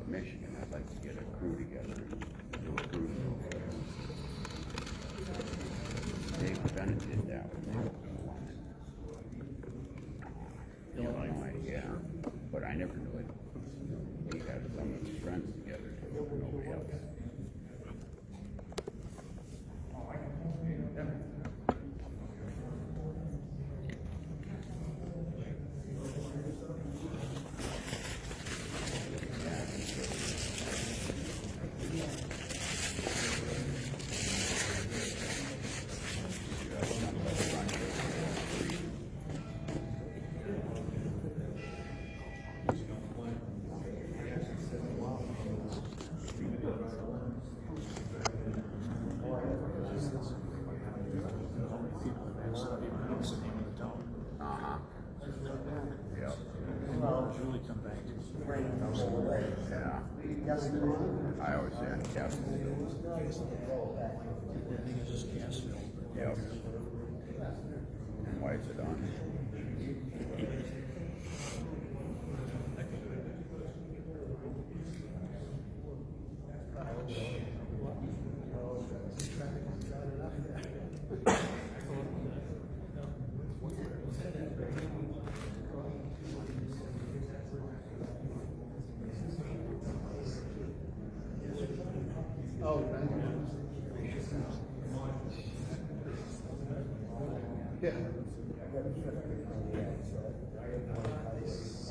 Michigan, I'd like to get a crew together and do a cruise real fast. Dave Bennett did that when they opened the line. Illinois, yeah. But I never knew it. He had some of his friends together, nobody else. Yeah. I always say on Castleville. Yep. And why is it on? Yeah.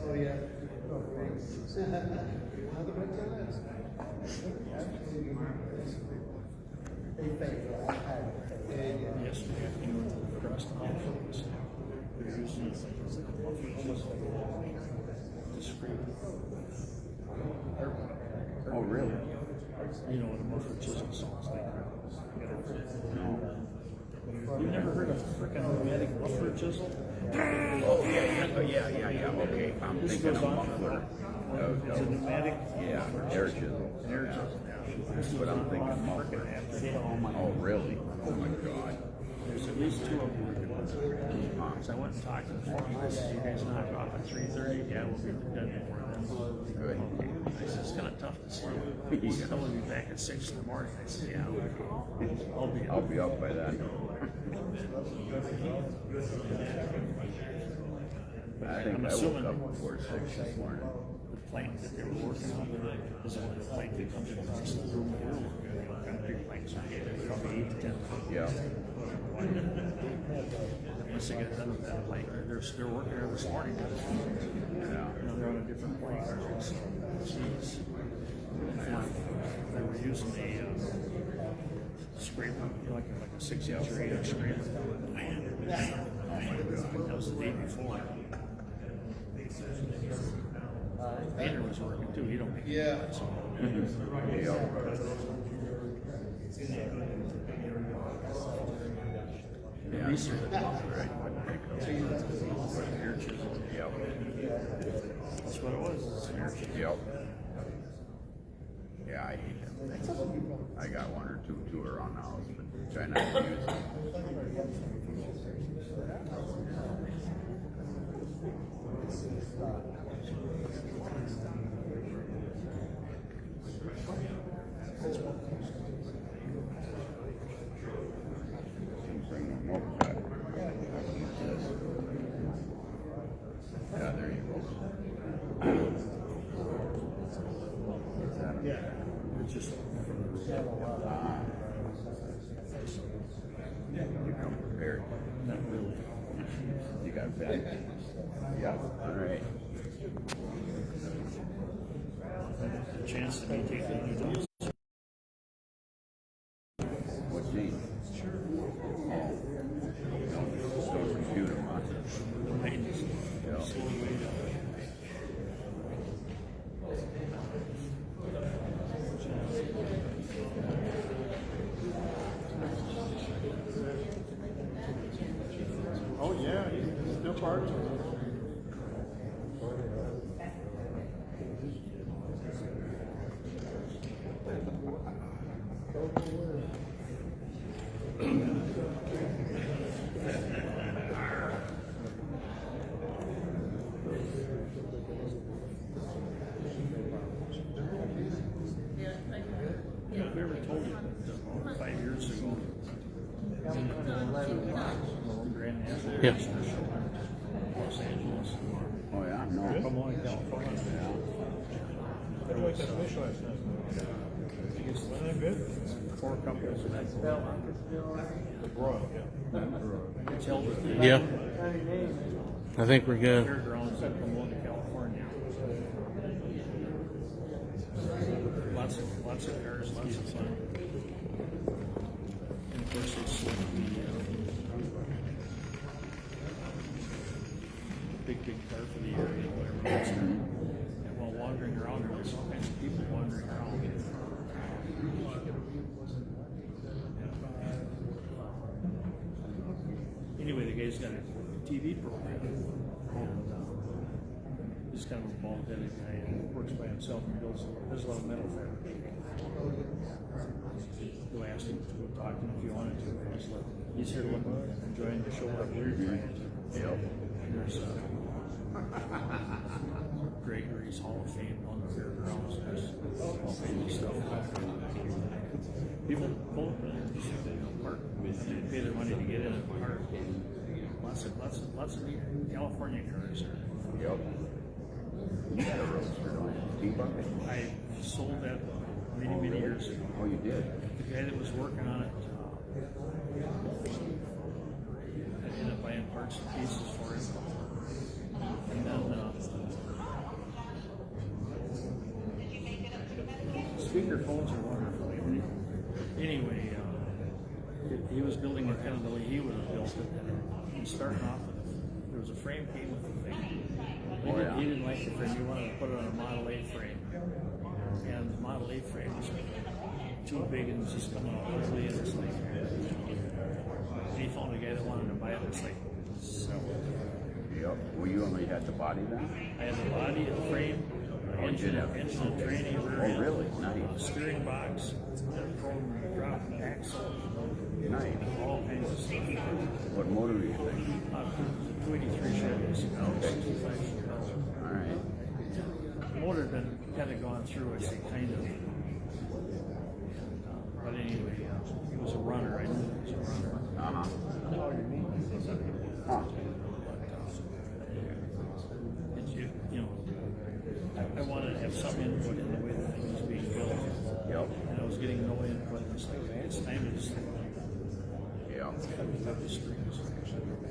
Oh, yeah. Yes, we have to across the hall. They're using it discreet. Oh, really? You know what a muffler chisel sounds like? No. You've never heard of a frickin' pneumatic muffler chisel? Oh, yeah. Okay, I'm This thinking goes of on muffler. It's a pneumatic. Yeah, air chisel. Air chisel. That's what I'm thinking, muffler. Oh, really? Oh, my God. There's at least two of them. So I went and talked to the foreman. I said, "You guys knock off at 3:30? Yeah, we'll be done before then." Good. I said, "It's kind of tough to see you. He's going to be back at 6 in the morning." I said, "Yeah, I'll be up by then. I think I woke up before 6 this morning. The plane that they were working on is the plane that comes from across the room that we're working on. What kind of big planes are they? They're probably 8 to 10 feet. Yeah. Once they get done with that plane, they're working there this morning. Yeah. They're on a different plane. Jeez. They were using a scraper, like a 6-inch or 8-inch scraper. Man, that was the day before. Peter was working too. He don't make Yeah. so. Yeah. These are the muffler, right? Air chisel. Yep. That's what it was. It's an air chisel. Yep. Yeah, I hate them. I got one or two around the house, but try not to use them. Bring them over. Yeah, there you go. Yeah. It's just You come prepared. not really. You got that? Yeah. All right. A chance to be taking new notes. What scene? Oh. Don't refute him, huh? Yeah. Oh, yeah. Still part of it. Grand National. Yeah. Los Angeles. Oh, yeah, no. Pomona, California. There was a fish last night. Wasn't that good? 4 companies. The broil, yeah. It's held at the Yeah. I think we're good. fairgrounds in Pomona, California. Lots of cars, lots of fun. And of course, it's the big car for the area, whatever it is. And while wandering around, there was all kinds of people wandering around. Anyway, the guy's got a TV program. And, he's kind of a bald-headed guy and works by himself and does a lot of metal fabrication. So I asked him to go talk to him if he wanted to. He's here to look, enjoying the show like we're trying to. Yep. And there's Gregory's Hall of Fame on the fairgrounds. There's all famous stuff. People pull up and park. They pay their money to get in and park. Lots of neat California cars. Yep. You had a roadster, don't you? T-bucket? I sold that many years ago. Oh, you did? The guy that was working on it, I ended up buying parts and pieces for him. And then, speaker phones are wonderful. Anyway, he was building it kind of the way he would have built it. And he started off with, there was a frame came with the thing. He didn't like the frame. He wanted to put it on a Model A frame. And the Model A frame was too big and it's just coming out ugly. And it's like, and he found a guy that wanted to buy it. It's like, sell it. Yep. Well, you only had the body then? I had the body, a frame, engine and tranny, rear end, really? Nice. steering box, chrome drop axle, Nice. all kinds of stuff. What motor were you thinking? 283 Chevy, 65 All right. The motor had been kind of gone through, I say, kind of. But anyway, he was a runner. I knew he was a runner. Uh-huh. Huh. You know, I wanted to have some input in the way the thing was being built. Yep. And I was getting no input. It's like, it's time to just Yep. cut the strings.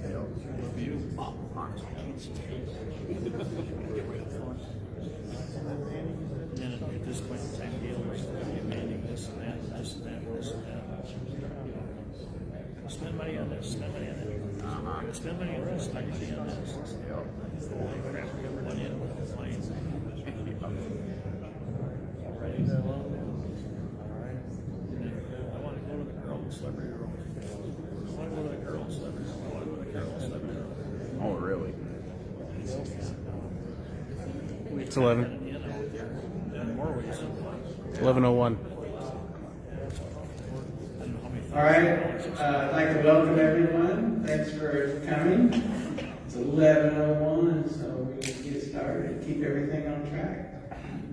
Yep. Review. And then at this point in time, Gail was demanding this and that, and this and that, and this and that. Spend money on this, spend money on that. Spend money on this, spend money on this. Yep. Holy crap, we ever went in with the fine. Ready to go? All right. And then I want to go to the girl in Celebrity Room. I want to go to the girl in Celebrity Room. I want to go to the girl in Celebrity Room. Oh, really? It's 11. In more ways than one. 11:01. All right, I'd like to welcome everyone. Thanks for coming. It's 11:01, so we can get started, keep everything on track.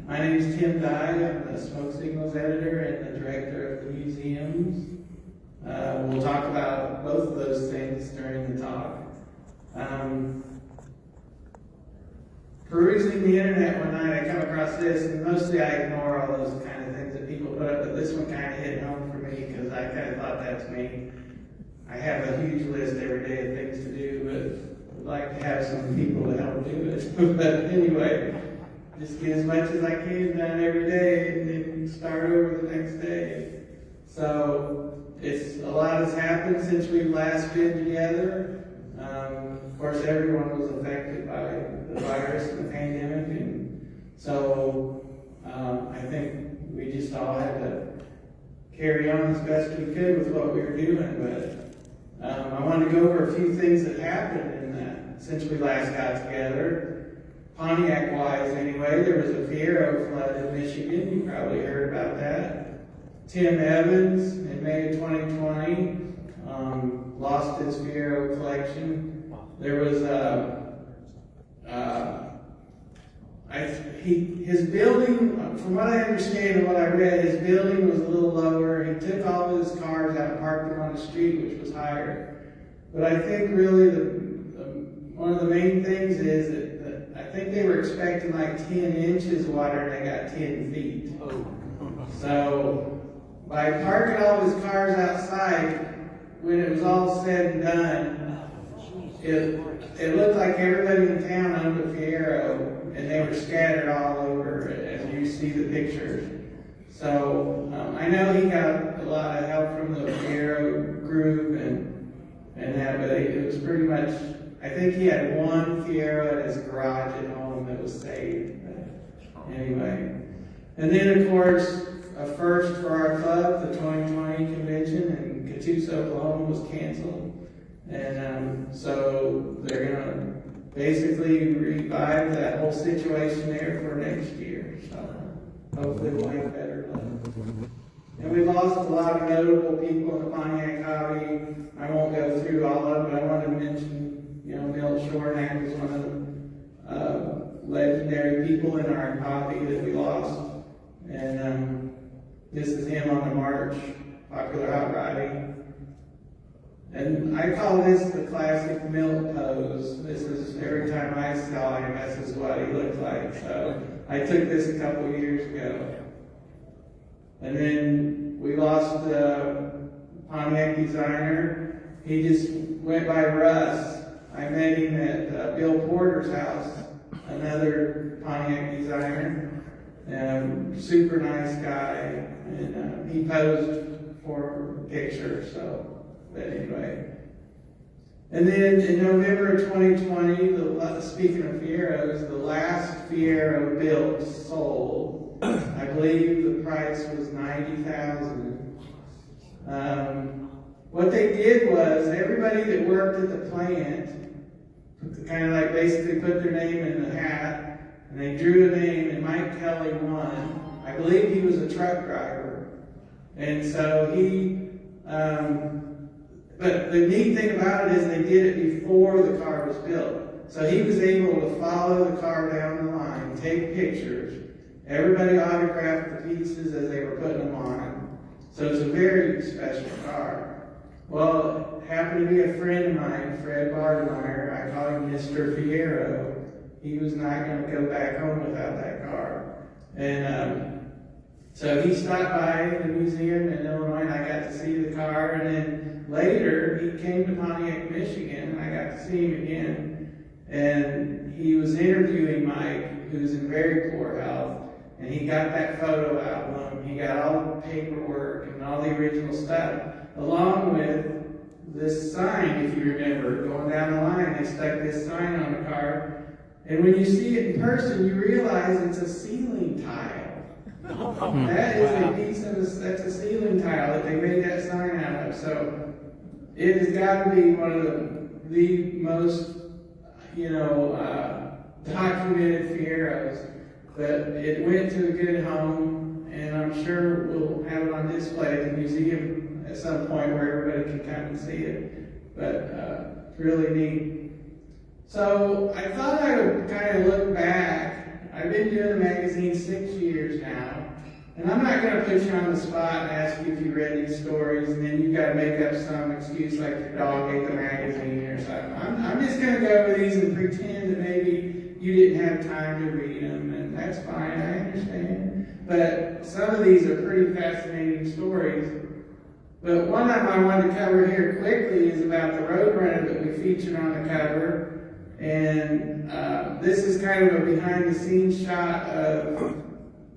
My name is Tim Dye. I'm the Smoke Signals editor and the director of the museums. We'll talk about both of those things during the talk. Perusing the internet one night, I come across this, and mostly I ignore all those kind of things that people put up, but this one kind of hit home for me because I kind of thought that's me. I have a huge list every day of things to do, but I'd like to have some people to help do it. But anyway, just get as much as I can done every day and then start over the next day. So it's a lot has happened since we've last been together. Of course, everyone was affected by the virus and the pandemic, and so I think we just all had to carry on as best we could with what we were doing. But I wanted to go over a few things that happened in that since we last got together. Pontiac-wise, anyway, there was a Ventura flood in Michigan. You probably heard about that. Tim Evans in May of 2020 lost his Ventura collection. There was his building, from what I understand and what I read, his building was a little lower. He took all of his cars out and parked them on the street, which was higher. But I think really one of the main things is that I think they were expecting like 10 inches of water and they got 10 feet. So by parking all his cars outside, when it was all said and done, it looked like everybody in town owned a Fiero, and they were scattered all over, as you see the pictures. So I know he got a lot of help from the Fiero group and that, but it was pretty much, I think he had one Fiero at his garage at home that was saved. But anyway. And then, of course, a first for our club, the 2020 convention in K.I.T.T, Oklahoma was canceled. And so they're going to basically revive that whole situation there for next year. So hopefully we'll have better luck. And we lost a lot of notable people in the Pontiac hobby. I won't go through all of them, but I want to mention, Milt Shornack was one of the legendary people in our hobby that we lost. And this is him on the march, popular hot rodding. And I call this the classic Milt pose. This is every time I saw him, this is what he looked like. So I took this a couple years ago. And then we lost the Pontiac designer. He just went by Russ. I met him at Bill Porter's house, another Pontiac designer. Super nice guy. And he posed for a picture, so. But anyway. And then in November of 2020, speaking of Fieros, the last Fiero built sold. I believe the price was $90,000. What they did was everybody that worked at the plant kind of like basically put their name in the hat, and they drew a name, and Mike Kelly won. I believe he was a truck driver, and so he. But the neat thing about it is they did it before the car was built. So he was able to follow the car down the line, take pictures. Everybody autographed the pieces as they were putting them on. So it's a very special car. Well, it happened to be a friend of mine, Fred Bardemeyer. I call him Mr. Fiero. He was not going to go back home without that car. And so he stopped by the museum in Illinois, and I got to see the car. And then later, he came to Pontiac, Michigan, and I got to see him again. And he was interviewing Mike, who's in very poor health. And he got that photo album. He got all the paperwork and all the original stuff, along with this sign, if you remember. Going down the line, they stuck this sign on the car. And when you see it in person, you realize it's a ceiling tile. That is a piece of that's a ceiling tile that they made that sign out of. So it has got to be one of the most, documented Fieros. But it went to a good home, and I'm sure we'll have it on display at the museum at some point where everybody can come and see it. But it's really neat. So I thought I would kind of look back. I've been doing the magazine 6 years now, and I'm not going to put you on the spot and ask you if you read these stories, and then you've got to make up some excuse like your dog ate the magazine or something. I'm just going to go over these and pretend that maybe you didn't have time to read them, and that's fine, I understand. But some of these are pretty fascinating stories. But one of them I wanted to cover here quickly is about the Roadrunner that we featured on the cover. And this is kind of a behind-the-scenes shot of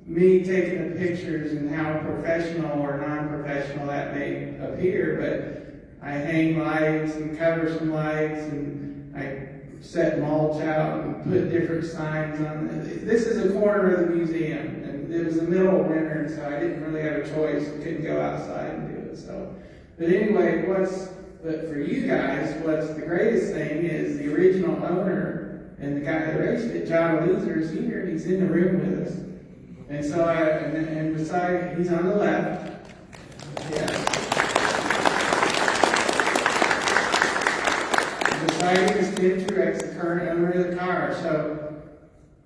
me taking the pictures and how professional or non-professional that may appear. But I hang lights and cover some lights, and I set mulch out and put different signs on it. This is a corner of the museum, and it was the middle of winter, so I didn't really have a choice. I couldn't go outside and do it. But anyway, but for you guys, what's the greatest thing is the original owner and the guy that raced it, John Leeser, is here, and he's in the room with us. And so and beside, he's on the left. Yeah. Beside him is Tim Truex, the current owner of the car. So,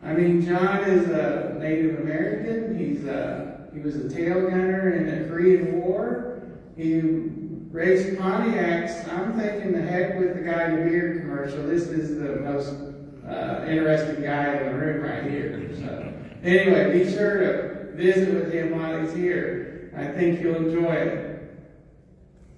John is a Native American. He was a tail gunner in the Korean War. He race Pontiacs, I'm thinking the heck with the guy in the beer commercial. This is the most interesting guy in the room right here. So, anyway, be sure to visit with him while he's here. I think you'll enjoy it.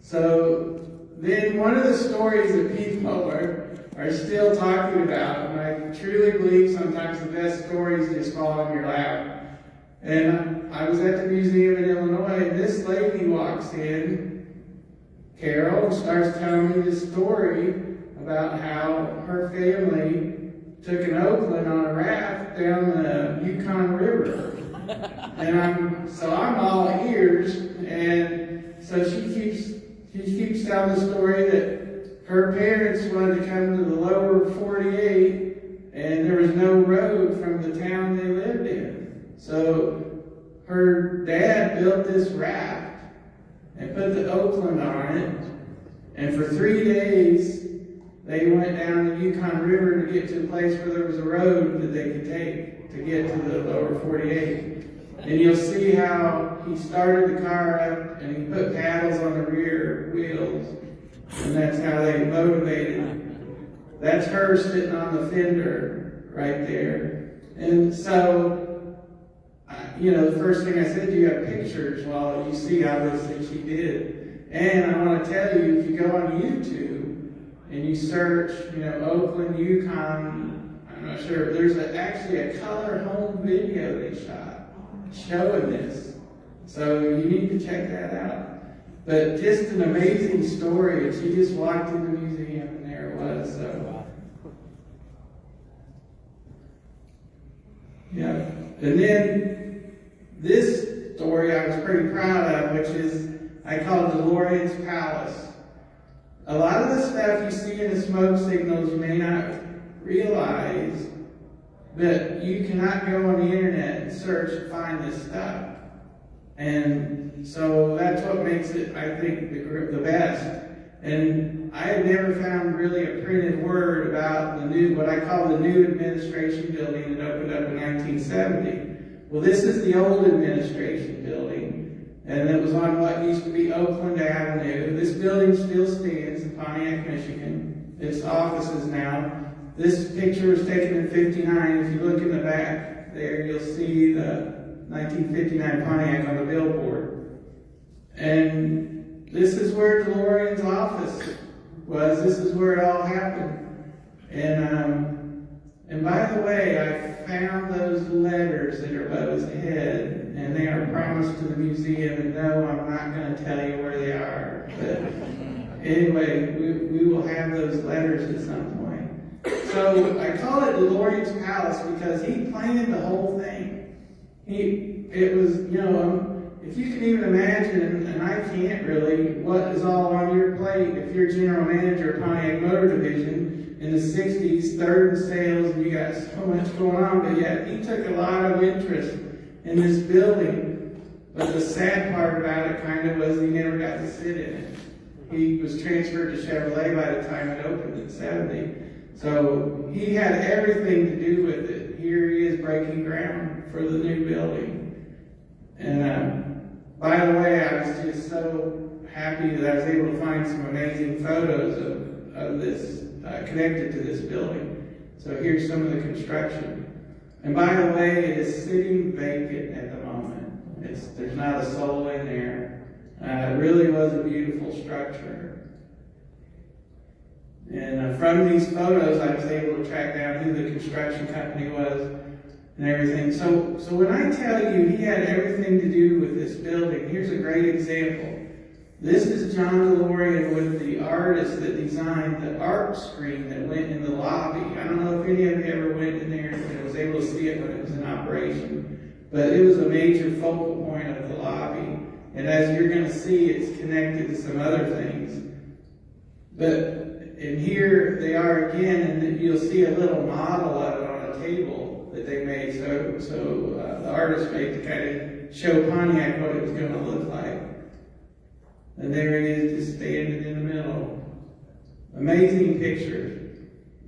So, then one of the stories that people are still talking about, and I truly believe sometimes the best stories just fall in your lap. And I was at the museum in Illinois, and this lady walks in, Carol, and starts telling me this story about how her family took an Oakland on a raft down the Yukon River. And I'm all ears, and so she keeps telling the story that her parents wanted to come to the lower 48, and there was no road from the town they lived in. So her dad built this raft and put the Oakland on it, and for 3 days they went down the Yukon River to get to a place where there was a road that they could take to get to the lower 48. And you'll see how he started the car up and he put paddles on the rear wheels, and that's how they motivated. That's her sitting on the fender right there. And so, the first thing I said, do you have pictures? Well, you see obviously she did. And I want to tell you, if you go on YouTube and you search, Oakland, Yukon, I'm not sure, there's actually a color home video they shot showing this. So you need to check that out. But just an amazing story. And she just walked in the museum and there it was. So, yeah. And then this story I was pretty proud of, which is I call it DeLorean's Palace. A lot of the stuff you see in the smoke signals you may not realize, but you cannot go on the internet and search and find this stuff. And so that's what makes it, I think, the best. And I had never found really a printed word about what I call the new administration building that opened up in 1970. Well, this is the old administration building, and it was on what used to be Oakland Avenue. This building still stands in Pontiac, Michigan. It's offices now. This picture was taken in '59. If you look in the back there, you'll see the 1959 Pontiac on the billboard. And this is where DeLorean's office was. This is where it all happened. And by the way, I found those letters that are above his head, and they are promised to the museum. And no, I'm not going to tell you where they are. But anyway, we will have those letters at some point. So I call it DeLorean's Palace because he planned the whole thing. It was, if you can even imagine, and I can't really, what is all on your plate if you're general manager of Pontiac Motor Division in the 60s, third in sales, and you got so much going on, but yet he took a lot of interest in this building. But the sad part about it kind of was he never got to sit in it. He was transferred to Chevrolet by the time it opened in 70. So he had everything to do with it. Here he is breaking ground for the new building. And by the way, I was just so happy that I was able to find some amazing photos of this connected to this building. So here's some of the construction. And by the way, it is sitting vacant at the moment. There's not a soul in there. It really was a beautiful structure. And from these photos, I was able to track down who the construction company was and everything. So when I tell you he had everything to do with this building, here's a great example. This is John DeLorean with the artist that designed the art screen that went in the lobby. I don't know if any of you ever went in there and was able to see it when it was in operation, but it was a major focal point of the lobby. And as you're going to see, it's connected to some other things. And here they are again, and you'll see a little model of it on a table that they made. So the artist made to kind of show Pontiac what it was going to look like. And there it is, just standing in the middle. Amazing pictures.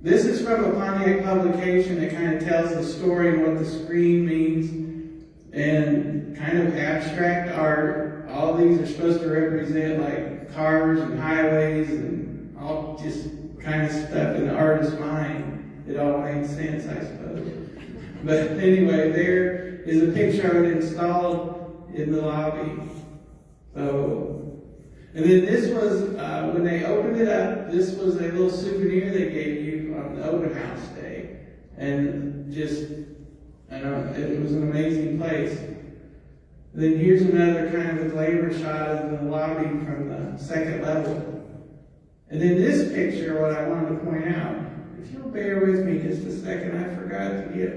This is from a Pontiac publication that kind of tells the story and what the screen means, and kind of abstract art all these are supposed to represent like cars and highways and all just kind of stuff in the artist's mind. It all made sense, I suppose. But anyway, there is a picture of it installed in the lobby. So, and then this was, when they opened it up, this was a little souvenir they gave you on the open house day. And just, I don't know, it was an amazing place. Then here's another kind of a glamour shot of the lobby from the second level. And then this picture, what I wanted to point out, if you'll bear with me just a second, I forgot to get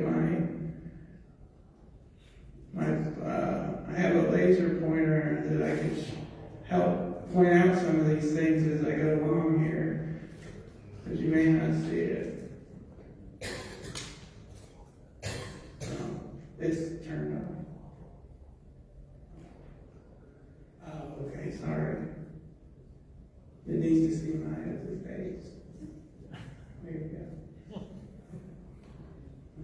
I have a laser pointer that I can help point out some of these things as I go along here, because you may not see it. It's turned on. Oh, okay, sorry. It needs to see my face. There you go.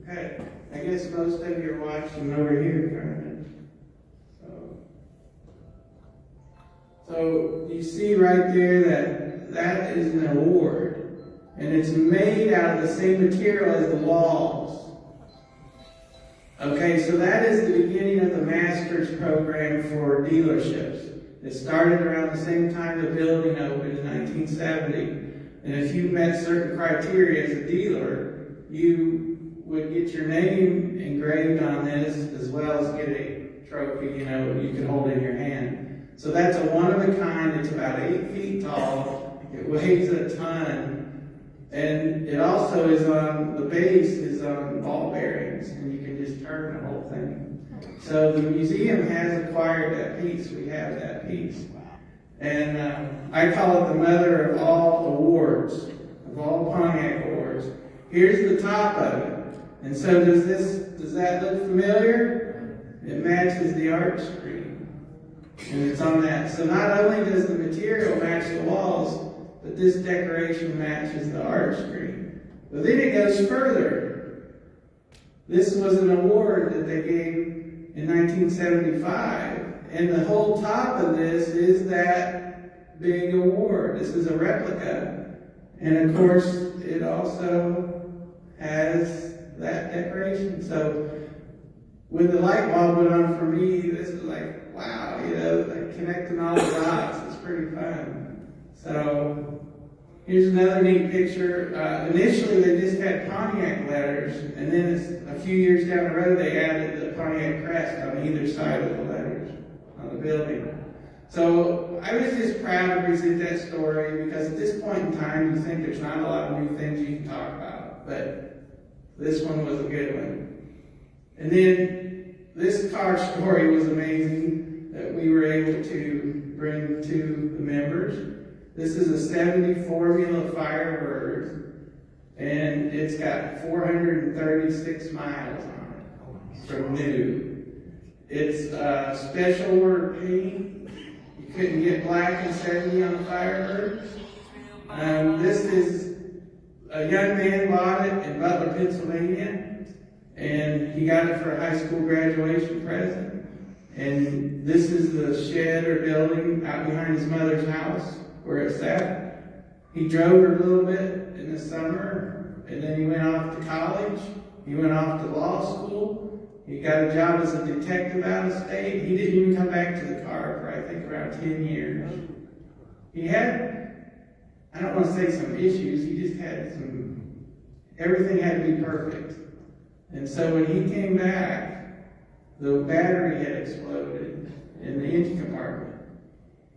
Okay, I guess most of you are watching over here currently. So you see right there that is an award, and it's made out of the same material as the walls. Okay, so that is the beginning of the master's program for dealerships. It started around the same time the building opened in 1970. And if you met certain criteria as a dealer, you would get your name engraved on this as well as get a trophy, you could hold in your hand. So that's a one of a kind. It's about 8 feet tall. It weighs a ton. And it also is on, the base is on ball bearings, and you can just turn the whole thing. So the museum has acquired that piece. We have that piece. And I call it the mother of all awards, of all Pontiac awards. Here's the top of it. And so does that look familiar? It matches the art screen. And it's on that. So not only does the material match the walls, but this decoration matches the art screen. But then it goes further. This was an award that they gave in 1975. And the whole top of this is that big award. This is a replica. And of course, it also has that decoration. So when the light bulb went on for me, this is like, wow, like connecting all the dots. It's pretty fun. So here's another neat picture. Initially, they just had Pontiac letters, and then a few years down the road, they added the Pontiac crest on either side of the letters on the building. So I was just proud to present that story because at this point in time, you think there's not a lot of new things you can talk about, but this one was a good one. And then this car story was amazing that we were able to bring to the members. This is a 70 Formula Firebird, and it's got 436 miles on it from new. It's special order paint. You couldn't get black and 70 on the Firebird. This is a young man bought it in Butler, Pennsylvania. And he got it for a high school graduation present. And this is the shed or building out behind his mother's house where it's at. He drove her a little bit in the summer, and then he went off to college. He went off to law school. He got a job as a detective out of state. He didn't even come back to the car for, I think, around 10 years. He had, I don't want to say some issues, he just had everything had to be perfect. And so when he came back, the battery had exploded in the engine compartment.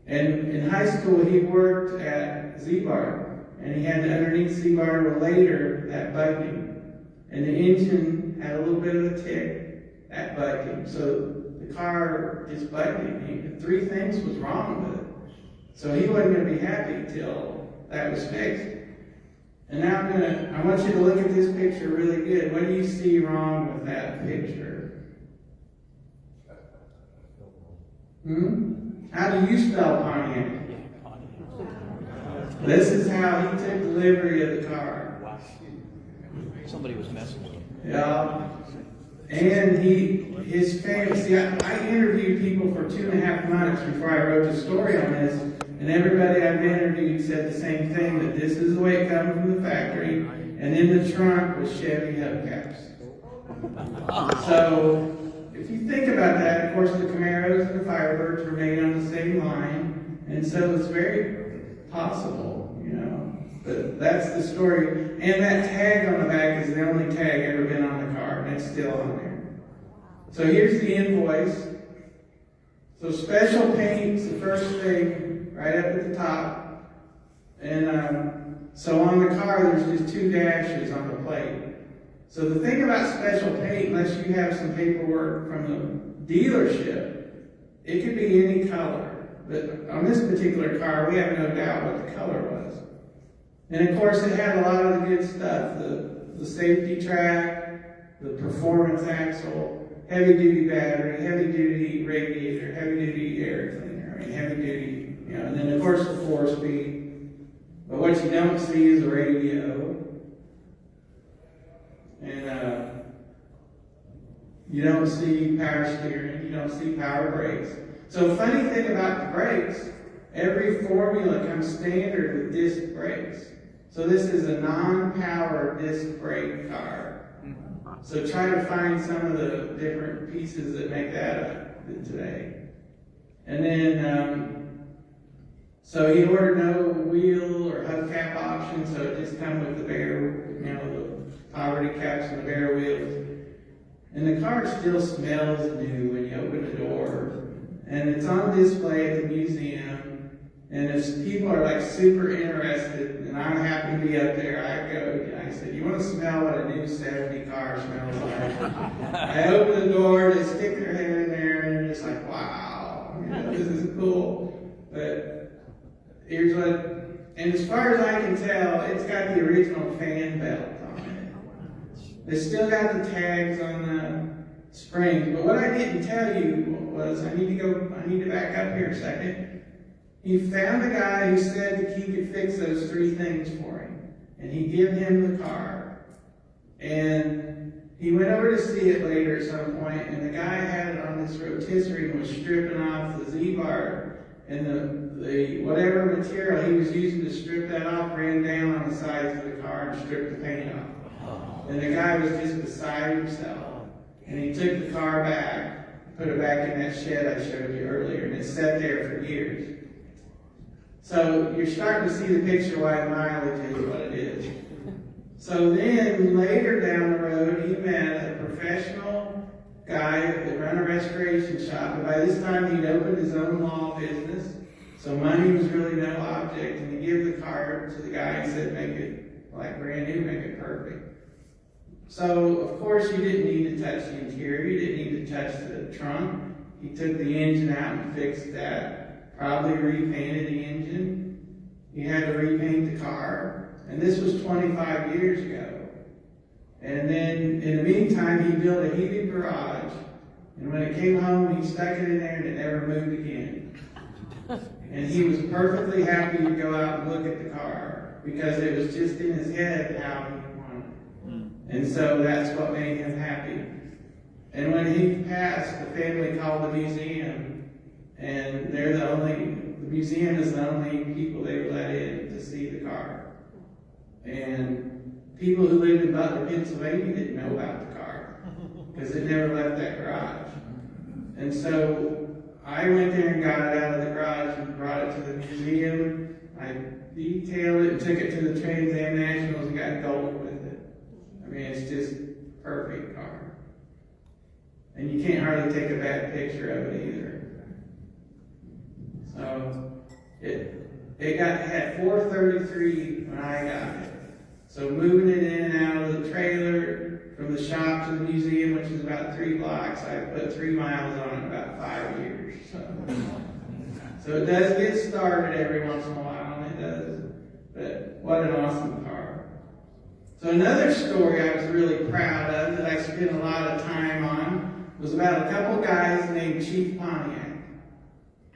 And in high school, he worked at Z-Bar, and he had to underneath Z-Bar relator that bucking. And the engine had a little bit of a tick at bucking. So the car just bucking. 3 things was wrong with it. So he wasn't going to be happy till that was fixed. And now I want you to look at this picture really good. What do you see wrong with that picture? How do you spell Pontiac? This is how he took delivery of the car. Somebody was messing with him. Yeah. And his family, see, I interviewed people for 2.5 months before I wrote the story on this, and everybody I've interviewed said the same thing, that this is the way it comes from the factory, and in the trunk was Chevy hubcaps. So, if you think about that, of course the Camaros and the Firebirds were made on the same line, and so it's very possible, you know. But that's the story. And that tag on the back is the only tag ever been on the car, and it's still on there. So here's the invoice. So special paint's the first thing, right up at the top. And so on the car, there's just 2 dashes on the plate. So the thing about special paint, unless you have some paperwork from the dealership, it could be any color. But on this particular car, we have no doubt what the color was. And of course, it had a lot of the good stuff. The safety track, the performance axle, heavy-duty battery, heavy-duty radiator, heavy-duty air cleaner, heavy-duty, you know, and then of course the 4-speed. But what you don't see is a radio. And you don't see power steering, you don't see power brakes. So funny thing about the brakes, every formula comes standard with disc brakes. So this is a non-power disc brake car. So try to find some of the different pieces that make that up today. And then, so he ordered no wheel or hubcap option, so it just comes with the bare, you know, the poverty caps and the bare wheels. And the car still smells new when you open the door. And it's on display at the museum. And if people are like super interested, and I happen to be up there, I go, I said, you want to smell what a new 70 car smells like? I open the door, they stick their head in there, and they're just like, wow, you know, this is cool. But here's what, and as far as I can tell, it's got the original fan belt on it. They still got the tags on the springs. But what I didn't tell you was, I need to back up here a second. He found a guy who said that he could fix those 3 things for him. And he gave him the car. And he went over to see it later at some point, and the guy had it on this rotisserie and was stripping off the Z-bar. And the whatever material he was using to strip that off ran down on the sides of the car and stripped the paint off. And the guy was just beside himself. And he took the car back, put it back in that shed I showed you earlier, and it sat there for years. So you're starting to see the picture why mileage is what it is. So then later down the road, he met a professional guy that ran a restoration shop. And by this time, he'd opened his own law business. So money was really no object. And he gave the car to the guy and said, make it like brand new, make it perfect. So, of course, you didn't need to touch the interior. You didn't need to touch the trunk. He took the engine out and fixed that. Probably repainted the engine. He had to repaint the car. And this was 25 years ago. And then, in the meantime, he built a heated garage. And when it came home, he stuck it in there and it never moved again. And he was perfectly happy to go out and look at the car because it was just in his head how he wanted it. And so that's what made him happy. And when he passed, the family called the museum. And the museum is the only people they were let in to see the car. And people who lived in Butler, Pennsylvania didn't know about the car because it never left that garage. And so I went there and got it out of the garage and brought it to the museum. I detailed it and took it to the Trans Am Nationals and got gold with it. I mean, it's just a perfect car. And you can't hardly take a bad picture of it either. So it had 433 when I got it. So moving it in and out of the trailer from the shop to the museum, which is about 3 blocks, I put 3 miles on it in about 5 years. So it does get started every once in a while, and it does. But what an awesome car. So another story I was really proud of that I spent a lot of time on was about a couple guys named Chief Pontiac.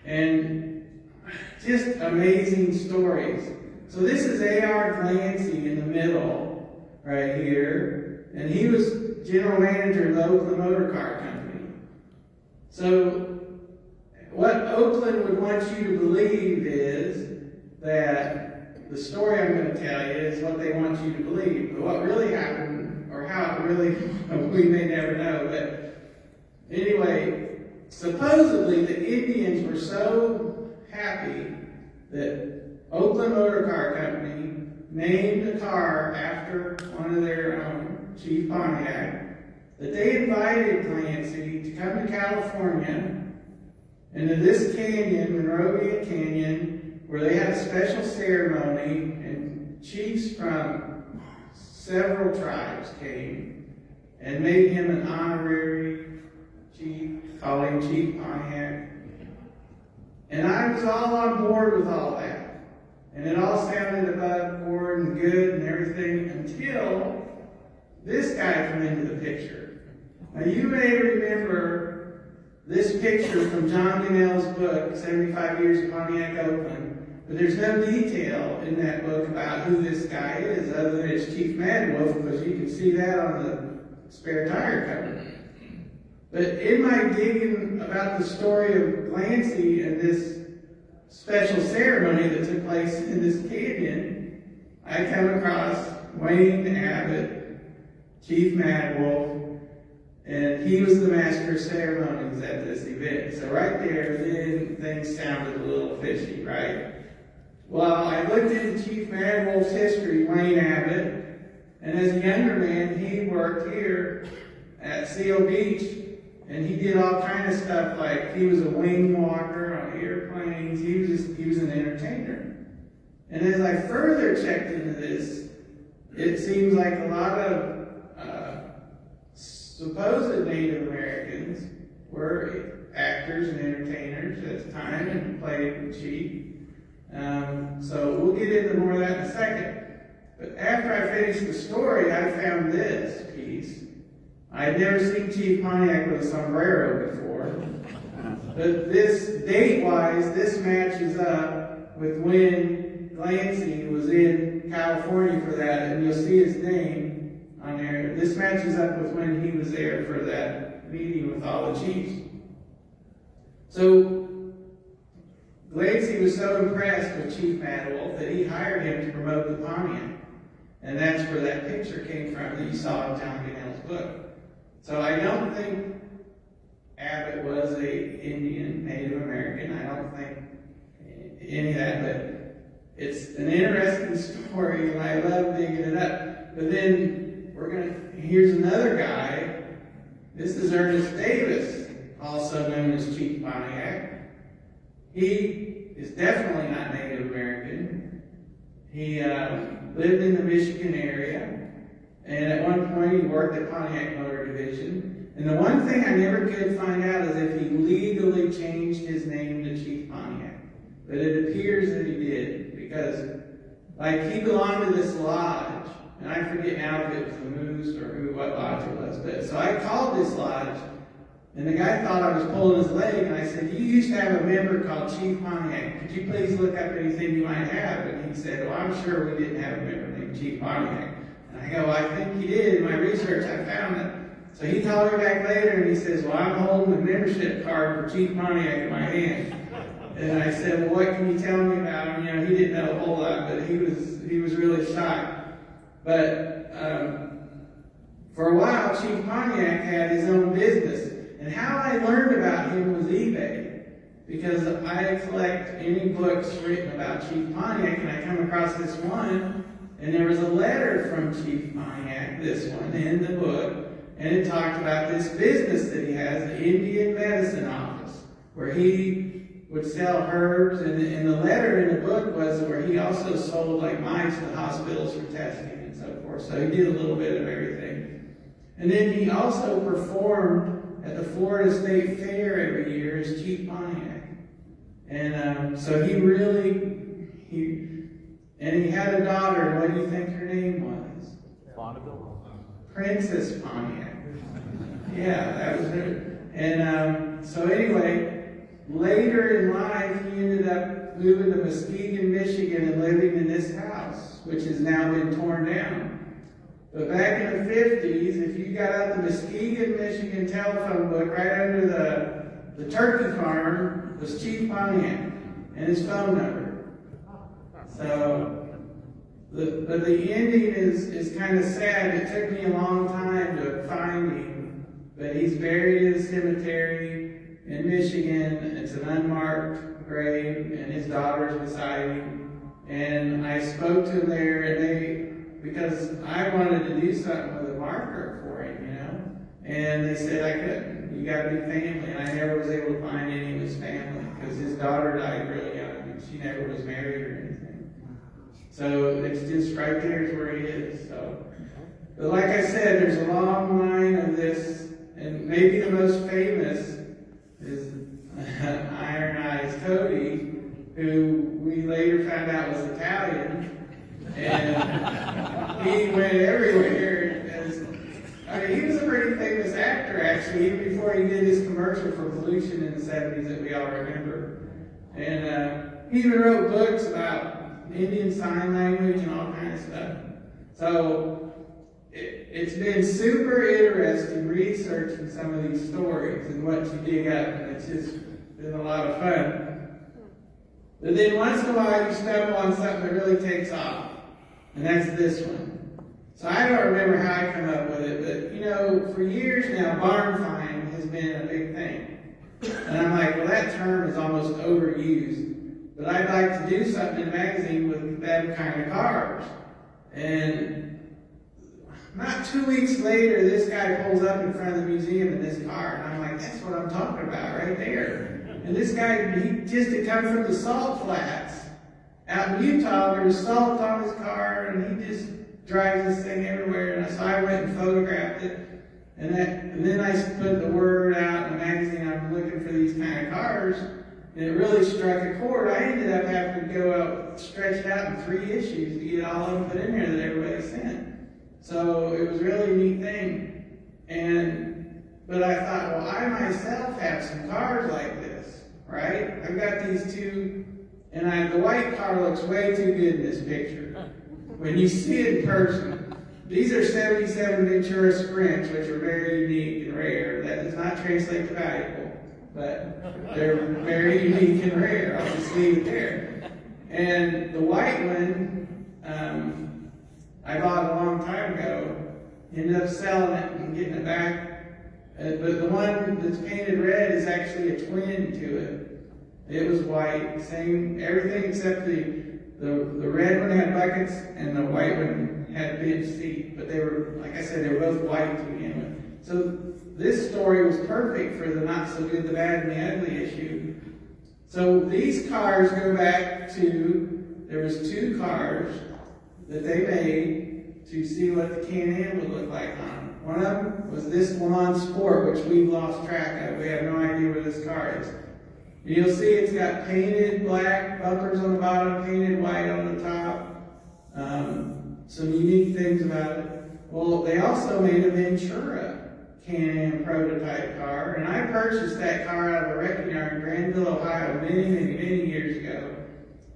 And just amazing stories. So this is A.R. Glancy in the middle, right here. And he was general manager of the Oakland Motor Car Company. So what Oakland would want you to believe is that the story I'm going to tell you is what they want you to believe. But what really happened, or how it really, we may never know. But anyway, supposedly the Indians were so happy that Oakland Motor Car Company named a car after one of their own, Chief Pontiac, that they invited Clancy to come to California into this canyon, Monrovia Canyon, where they had a special ceremony, and chiefs from several tribes came and made him an honorary chief, called him Chief Pontiac. And I was all on board with all that. And it all sounded above board and good and everything until this guy came into the picture. Now you may remember this picture from John Gunnell's book, 75 Years of Pontiac Oakland, but there's no detail in that book about who this guy is other than it's Chief Mad Wolf, because you can see that on the spare tire cover. But in my digging about the story of Clancy and this special ceremony that took place in this canyon, I come across Wayne Abbott, Chief Mad Wolf, and he was the master of ceremonies at this event. So right there, then things sounded a little fishy, right? Well, I looked into Chief Mad Wolf's history, Wayne Abbott, and as a younger man, he worked here at Seal Beach. And he did all kind of stuff, like he was a wing walker on airplanes. He was an entertainer. And as I further checked into this, it seems like a lot of supposed Native Americans were actors and entertainers at the time and played with Chief. So we'll get into more of that in a second. But after I finished the story, I found this piece. I had never seen Chief Pontiac with a sombrero before. But this, date-wise, this matches up with when Clancy was in California for that, and you'll see his name on there. This matches up with when he was there for that meeting with all the chiefs. So, Clancy was so impressed with Chief Mad Wolf that he hired him to promote the Pontiac. And that's where that picture came from that you saw in John Gunnell's book. So I don't think Abbott was a Indian, Native American. I don't think any of that, but it's an interesting story, and I love digging it up. But then here's another guy. This is Ernest Davis, also known as Chief Pontiac. He is definitely not Native American. He lived in the Michigan area. And at one point, he worked at Pontiac Motor Division. And the one thing I never could find out is if he legally changed his name to Chief Pontiac. But it appears that he did, because, like, he belonged to this lodge. And I forget now if it was the Moose or what lodge it was. But so I called this lodge, and the guy thought I was pulling his leg. And I said, "You used to have a member called Chief Pontiac. Could you please look up anything you might have?" And he said, "Well, I'm sure we didn't have a member named Chief Pontiac." I go, "Well, I think he did. In my research, I found it." So he called me back later and he says, "Well, I'm holding the membership card for Chief Pontiac in my hand." And I said, "Well, what can you tell me about him?" You know, he didn't know a whole lot, but he was really shocked. But for a while, Chief Pontiac had his own business. And how I learned about him was eBay. Because I collect any books written about Chief Pontiac, and I come across this one. And there was a letter from Chief Pontiac, this one, in the book, and it talked about this business that he has, the Indian Medicine Office, where he would sell herbs, and the letter in the book was where he also sold like mice to hospitals for testing and so forth. So he did a little bit of everything. And then he also performed at the Florida State Fair every year as Chief Pontiac. And so he had a daughter, and what do you think her name was? Princess Pontiac. Yeah, that was her. And so anyway, later in life, he ended up moving to Muskegon, Michigan, and living in this house, which has now been torn down. But back in the 50s, if you got out the Muskegon, Michigan telephone book, right under the turkey farm was Chief Pontiac and his phone number. So, but the ending is kind of sad. It took me a long time to find him, but he's buried in a cemetery in Michigan. It's an unmarked grave, and his daughter's beside him. And I spoke to him there, and because I wanted to do something with a marker for him, you know, and they said I couldn't. You got to be family, and I never was able to find any of his family because his daughter died really young, and she never was married or anything. So it's just right there is where he is. So, but like I said, there's a long line of this, and maybe the most famous is Iron Eyes Cody, who we later found out was Italian, and he went everywhere. He was a pretty famous actor, actually, even before he did his commercial for pollution in the 70s that we all remember. And he even wrote books about Indian Sign Language and all kinds of stuff. So it's been super interesting researching some of these stories and what you dig up, and it's just been a lot of fun. But then once in a while you stumble on something that really takes off, and that's this one. So I don't remember how I come up with it, but you know, for years now, barn find has been a big thing. And I'm like, well, that term is almost overused, but I'd like to do something in a magazine with that kind of cars. And not 2 weeks later, this guy pulls up in front of the museum in this car, and I'm like, that's what I'm talking about right there. And this guy, he just had come from the salt flats out in Utah. There was salt on his car, and he just drives this thing everywhere. And so I went and photographed it, and then I put the word out in the magazine. I'm looking for these kind of cars, and it really struck a chord. I ended up having to go out, stretch it out in 3 issues to get all of them put in here that everybody sent. So it was really a neat thing. But I thought, well, I myself have some cars like this, right? I've got these two, and the white car looks way too good in this picture. When you see it in person, these are 77 Ventura Sprints, which are very unique and rare. That does not translate to valuable, but they're very unique and rare. I'll just leave it there. And the white one, I bought a long time ago, ended up selling it and getting it back. But the one that's painted red is actually a twin to it. It was white, same everything except the red one had buckets and the white one had a bench seat. But they were, like I said, they were both white to begin with. So this story was perfect for the not so good, the bad, and the ugly issue. So these cars go back to, there was 2 cars that they made to see what the Can-Am would look like on them. One of them was this Le Mans Sport, which we've lost track of. We have no idea where this car is. You'll see it's got painted black bumpers on the bottom, painted white on the top. Some unique things about it. Well, they also made a Ventura Can-Am prototype car, and I purchased that car out of a wrecking yard in Granville, Ohio, many years ago.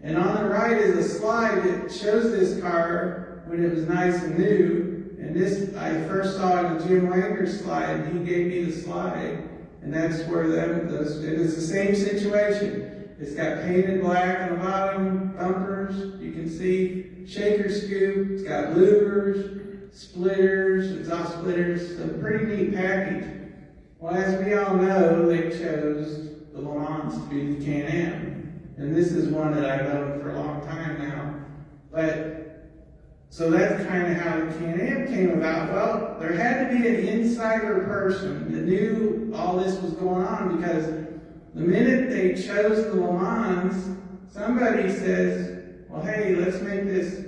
And on the right is a slide that shows this car when it was nice and new. And this I first saw in the Jim Langer slide, and he gave me the slide. And that's where it is the same situation. It's got painted black on the bottom, bumpers, you can see, shaker scoop, it's got louvers, splitters, exhaust splitters, a pretty neat package. Well, as we all know, they chose the Le Mans to be the Can-Am. And this is one that I've owned for a long time now. So that's kind of how the Can-Am came about. Well, there had to be an insider person that knew all this was going on, because the minute they chose the Le Mans, somebody says, well, hey, let's make this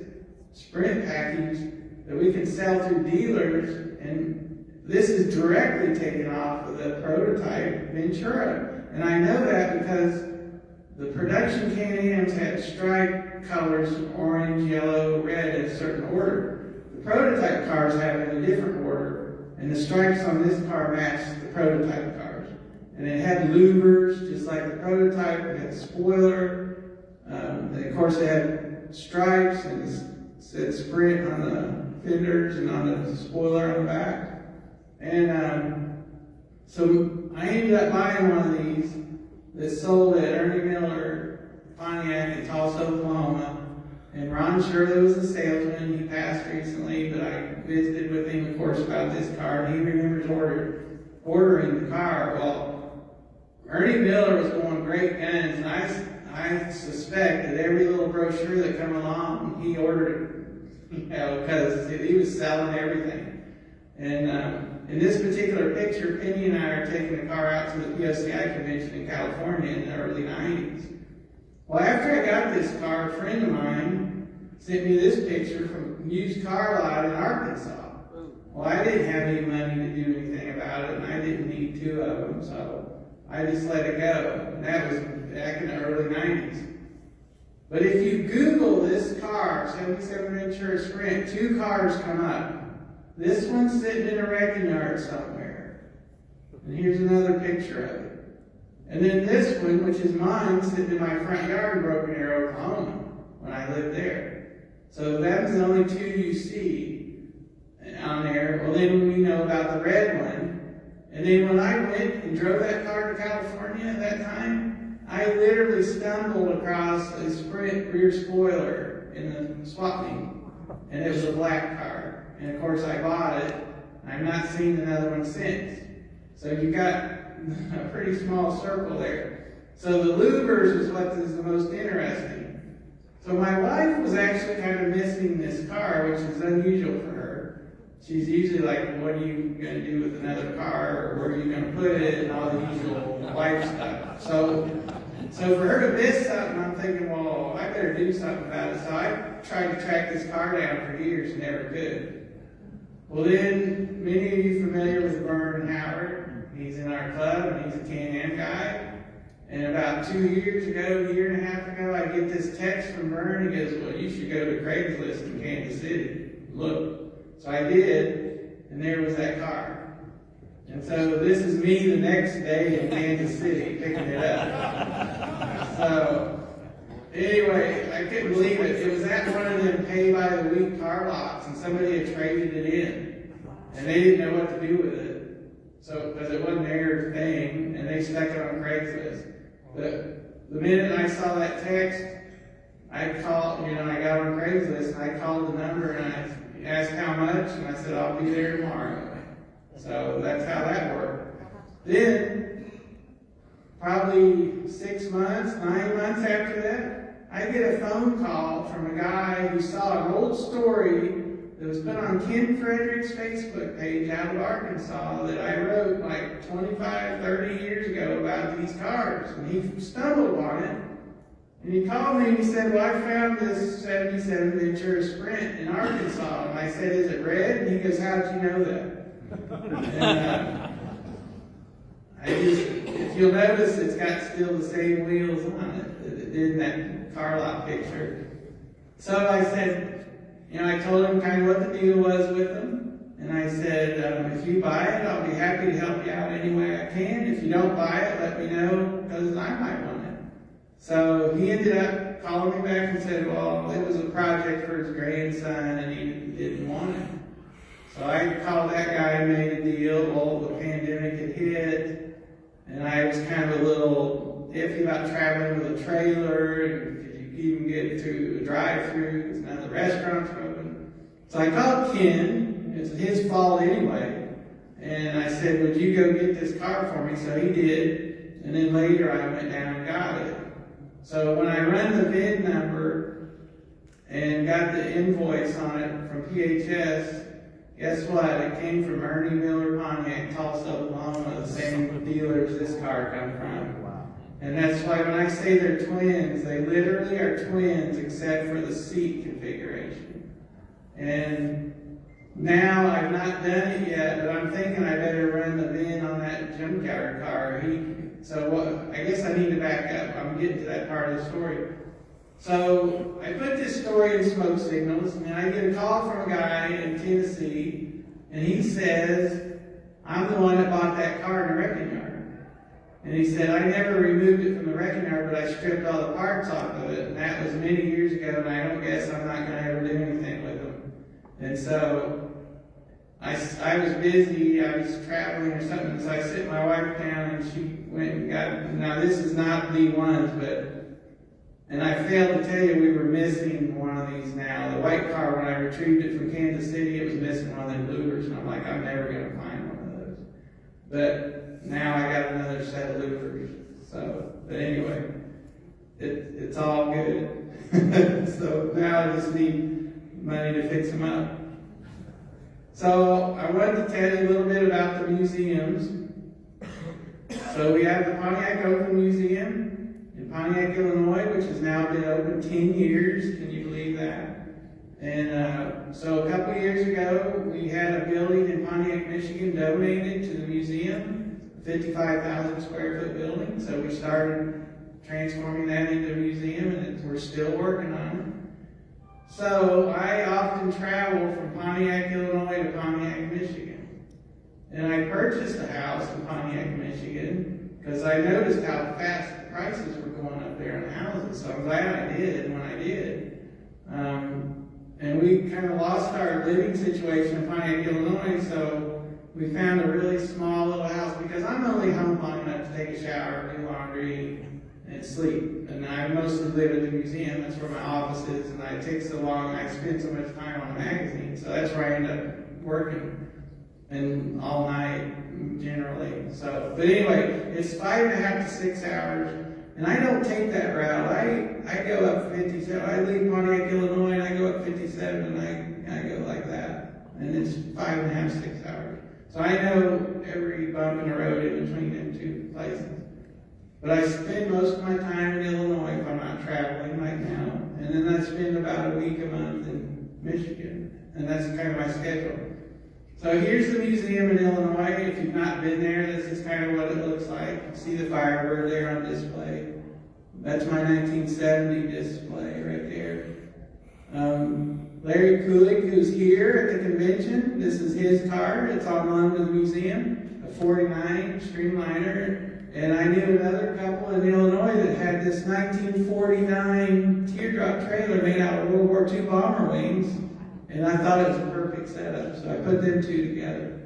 sprint package that we can sell through dealers, and this is directly taken off of the prototype Ventura. And I know that because the production Can-Ams had stripe colors, orange, yellow, red, in a certain order. The prototype cars have it in a different order, and the stripes on this car matched the prototype cars. And it had louvers, just like the prototype. It had a spoiler. And of course, it had stripes, and it said Sprint on the fenders and on the spoiler on the back. And so I ended up buying one of these that sold at Ernie Miller, Pontiac in Tulsa, Oklahoma. And Ron Shirley was the salesman. He passed recently, but I visited with him, of course, about this car. And he remembers ordering the car. Well, Ernie Miller was going great guns, and I suspect that every little brochure that come along, he ordered it, because he was selling everything. And in this particular picture, Penny and I are taking the car out to the POCI Convention in California in the early 90s. Well, after I got this car, a friend of mine sent me this picture from a used car lot in Arkansas. Well, I didn't have any money to do anything about it, and I didn't need two of them, so I just let it go. And that was back in the early 90s. But if you Google this car, 77 Ventura Sprint, two cars come up. This one's sitting in a wrecking yard somewhere. And here's another picture of it. And then this one, which is mine, sitting in my front yard in Broken Arrow, Oklahoma, when I lived there. So that's the only two you see on there. Well, then we know about the red one. And then when I went and drove that car to California at that time, I literally stumbled across a Sprint rear spoiler in the swap meet. And it was a black car. And of course I bought it. I've not seen another one since. So you got a pretty small circle there. So the louvers is what is the most interesting. So my wife was actually kind of missing this car, which is unusual for her. She's usually like, what are you going to do with another car, or where are you going to put it, and all the usual wife stuff. So for her to miss something, I'm thinking, well, I better do something about it. So I tried to track this car down for years and never could. Well, then, many of you familiar with Vern Howard. He's in our club, and he's a Canon guy. And about 2 years ago, a year and a half ago, I get this text from Vern. He goes, well, you should go to Craigslist in Kansas City. Look. So I did, and there was that car. And so this is me the next day in Kansas City picking it up. So anyway, I couldn't believe it. It was at one of them pay-by-the-week car lots, and somebody had traded it in. And they didn't know what to do with it. So, because it wasn't their thing, and they stuck it on Craigslist. The minute I saw that text, I called, I got on Craigslist, and I called the number, and I asked how much, and I said, I'll be there tomorrow. So that's how that worked. Then, probably 6 months, 9 months after that, I get a phone call from a guy who saw an old story that was put on Ken Frederick's Facebook page out of Arkansas that I wrote like 25, 30 years ago about these cars. And he stumbled on it. And he called me and he said, well, I found this 77 Ventura Sprint in Arkansas. And I said, is it red? And he goes, how did you know that? And if you'll notice, it's got still the same wheels on it that it did in that car lot picture. So I said, I told him kind of what the deal was with them. And I said, if you buy it, I'll be happy to help you out any way I can. If you don't buy it, let me know, because I might want it. So he ended up calling me back and said, well, it was a project for his grandson, and he didn't want it. So I called that guy and made a deal. Well, the pandemic had hit, and I was kind of a little iffy about traveling with a trailer, and could you even get to a drive-through, because none of the restaurants were open. So I called Ken. It's his fault anyway. And I said, would you go get this car for me? So he did. And then later I went down and got it. So when I run the VIN number and got the invoice on it from PHS, guess what? It came from Ernie Miller, Pontiac, Tulsa, Oklahoma, the same dealers this car come from. Wow. And that's why when I say they're twins, they literally are twins except for the seat configuration. And now I've not done it yet, but I'm thinking I better run the VIN on that junkyard car. I guess I need to back up. I'm getting to that part of the story. So I put this story in Smoke Signals, and I get a call from a guy in Tennessee, and he says, I'm the one that bought that car in the wrecking yard. And he said, I never removed it from the wrecking yard, but I stripped all the parts off of it, and that was many years ago, and I don't guess I'm not going to ever do anything with them. And so I was busy, I was traveling or something, so I sit my wife down and she went and got, now this is not the ones, and I failed to tell you we were missing one of these now. The white car, when I retrieved it from Kansas City, it was missing one of them louvers, and I'm like, I'm never going to find one of those. But now I got another set of louvers. So, but anyway, it's all good. So now I just need money to fix them up. So I wanted to tell you a little bit about the museums. So we have the Pontiac Open Museum in Pontiac, Illinois, which has now been open 10 years. Can you believe that? And so a couple of years ago, we had a building in Pontiac, Michigan donated to the museum, a 55,000 square foot building. So we started transforming that into a museum, and we're still working on it. So I often travel from Pontiac, Illinois to Pontiac, Michigan. And I purchased a house in Pontiac, Michigan, because I noticed how fast the prices were going up there on houses. So I'm glad I did when I did. And we kind of lost our living situation in Pontiac, Illinois, so we found a really small little house, because I'm only home long enough to take a shower, do laundry, and sleep. And I mostly live at the museum. That's where my office is, and it takes so long, I spend so much time on a magazine, so that's where I end up working, and all night generally. So, but anyway, it's 5.5 to 6 hours, and I don't take that route. I go up 57. I leave Pontiac, Illinois, and I go up 57, and I go like that, and it's 5.5, 6 hours. So I know every bump in the road in between them two places. But I spend most of my time in Illinois if I'm not traveling right now. And then I spend about a week a month in Michigan. And that's kind of my schedule. So here's the museum in Illinois. If you've not been there, this is kind of what it looks like. You see the Firebird there on display. That's my 1970 display right there. Larry Kulig, who's here at the convention, this is his car. It's on loan to the museum, a 49 Streamliner. And I knew another couple in Illinois that had this 1949 teardrop trailer made out of World War II bomber wings. And I thought it was a perfect setup, so I put them two together.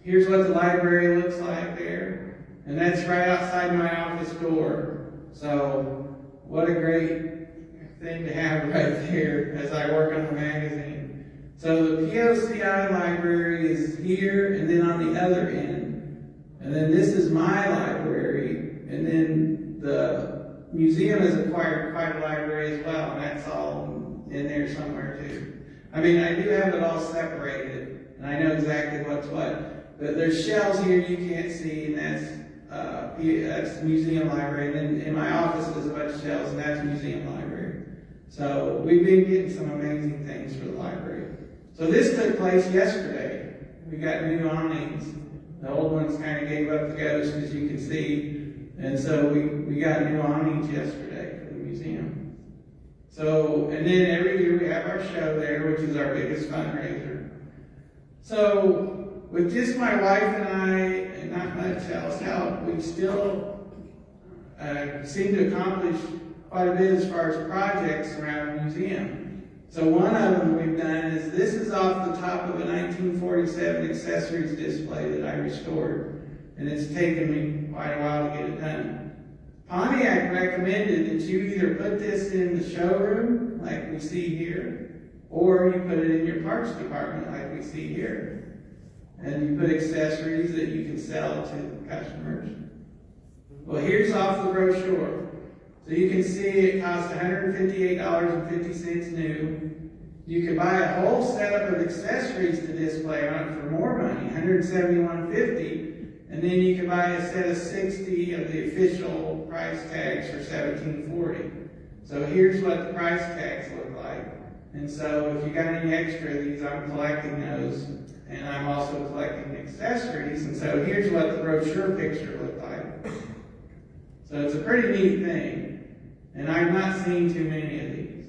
Here's what the library looks like there. And that's right outside my office door. So what a great thing to have right there as I work on the magazine. So the POCI library is here and then on the other end. And then this is my library, and then the museum has acquired quite a library as well, and that's all in there somewhere too. I mean, I do have it all separated, and I know exactly what's what. But there's shelves here you can't see, and that's museum library. And then in my office there's a bunch of shelves, and that's museum library. So we've been getting some amazing things for the library. So this took place yesterday. We got new awnings. The old ones kind of gave up the ghost, as you can see. And so we got new awnings yesterday for the museum. So, and then every year we have our show there, which is our biggest fundraiser. So, with just my wife and I, and not much else help, we still seem to accomplish quite a bit as far as projects around the museum. So one of them we've done is, this is off the top of a 1947 accessories display that I restored. And it's taken me quite a while to get it done. Pontiac recommended that you either put this in the showroom, like we see here, or you put it in your parts department, like we see here. And you put accessories that you can sell to customers. Well, here's off the brochure. So you can see it costs $158.50 new. You can buy a whole setup of accessories to display on it for more money, $171.50, and then you can buy a set of 60 of the official price tags for $17.40. So here's what the price tags look like. And so if you got any extra of these, I'm collecting those, and I'm also collecting accessories. And so here's what the brochure picture looked like. So it's a pretty neat thing. And I've not seen too many of these.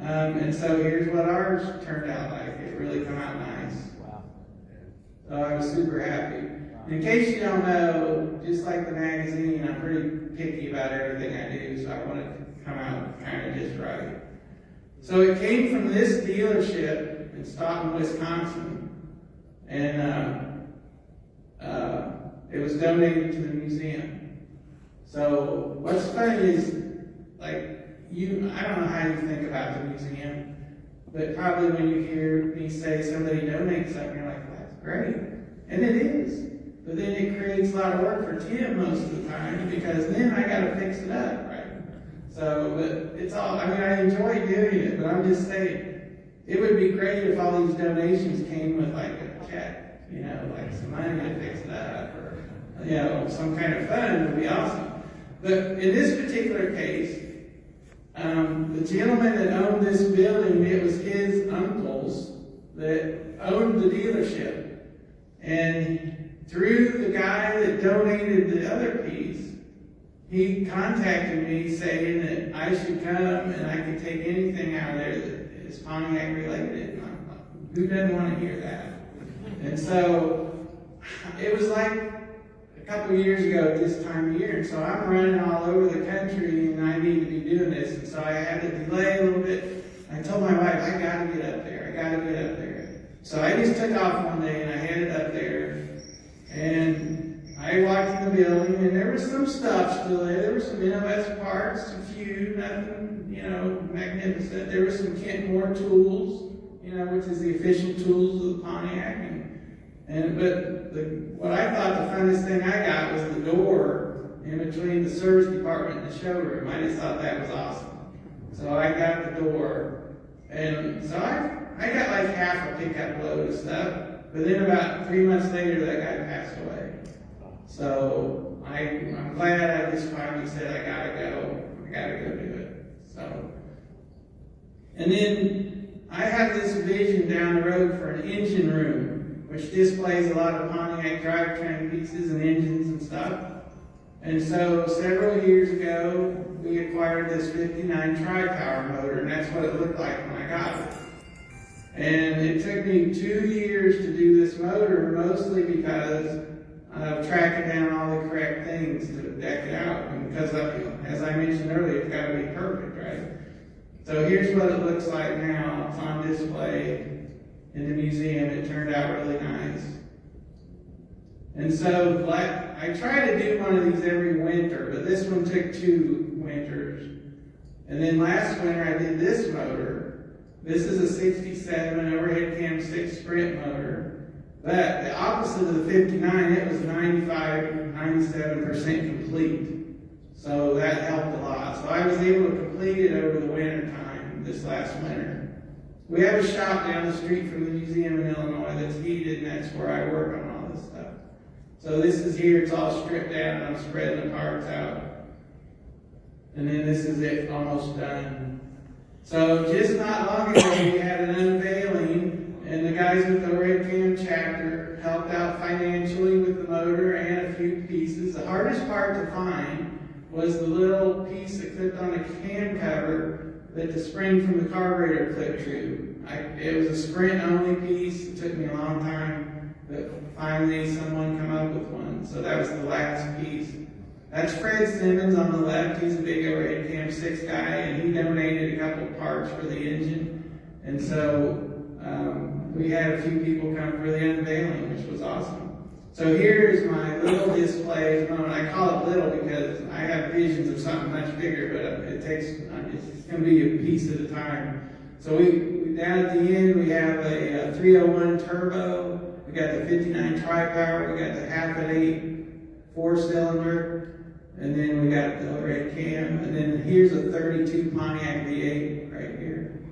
And so here's what ours turned out like. It really come out nice. Wow. So I was super happy. In case you don't know, just like the magazine, I'm pretty picky about everything I do, so I want it to come out kind of just right. So it came from this dealership in Stoughton, Wisconsin, and it was donated to the museum. So what's funny is, like, I don't know how you think about the museum, but probably when you hear me say somebody donates something, you're like, that's great. And it is. But then it creates a lot of work for Tim most of the time, because then I gotta fix it up, right? So, but it's all, I mean, I enjoy doing it, but I'm just saying, it would be great if all these donations came with like a check, you know, like some money to fix it up, or, you know, some kind of fund would be awesome. But in this particular case, the gentleman that owned this building, it was his uncles that owned the dealership. And through the guy that donated the other piece, he contacted me saying that I should come and I could take anything out of there that is Pontiac related. And I'm like, who doesn't want to hear that? And so it was like a couple of years ago at this time of year, and so I'm running all over the country and I need to be doing this, and so I had to delay a little bit. I told my wife, I gotta get up there, So I just took off one day and I headed up there, and I walked in the building and there was some stuff still there. There were some NOS parts, a few, nothing, you know, magnificent. There was some Kentmore tools, you know, which is the official tools of the Pontiac. But what I thought the funnest thing I got was the door in between the service department and the showroom. I just thought that was awesome. So I got the door, and so I got like half a pickup load of stuff. But then about 3 months later, that guy passed away. So I'm glad I just finally said I gotta go do it. So, and then I have this vision down the road for an engine room, which displays a lot of Pontiac drivetrain pieces and engines and stuff. And so several years ago, we acquired this 59 tri-power motor, and that's what it looked like when I got it. And it took me 2 years to do this motor, mostly because of tracking down all the correct things to deck it out. And because, as I mentioned earlier, it's got to be perfect, right? So here's what it looks like now. It's on display in the museum. It turned out really nice. And so I try to do one of these every winter, but this one took 2 winters. And then last winter I did this motor. This is a 67 overhead cam 6 sprint motor. But the opposite of the 59, it was 97% complete. So that helped a lot. So I was able to complete it over the winter time, this last winter. We have a shop down the street from the museum in Illinois that's heated, and that's where I work on all this stuff. So this is here, it's all stripped down, and I'm spreading the parts out. And then this is it, almost done. So just not long ago, we had an unveiling, and the guys with the Red Cam chapter helped out financially with the motor and a few pieces. The hardest part to find was the little piece that clipped on the cam cover that the spring from the carburetor clipped to. It was a sprint-only piece. It took me a long time, but finally someone come up with one. So that was the last piece. That's Fred Simmons on the left. He's a big overhead cam 6 guy, and he donated a couple of parts for the engine. And so we had a few people come for the unveiling, which was awesome. So here's my little display. I call it little because I have visions of something much bigger, but it's going to be a piece at a time. So we down at the end, we have a 301 turbo. We got the 59 tri-power. We got the 1/8 4-cylinder. And then we got the overhead cam. And then here's a 32 Pontiac V8 right here.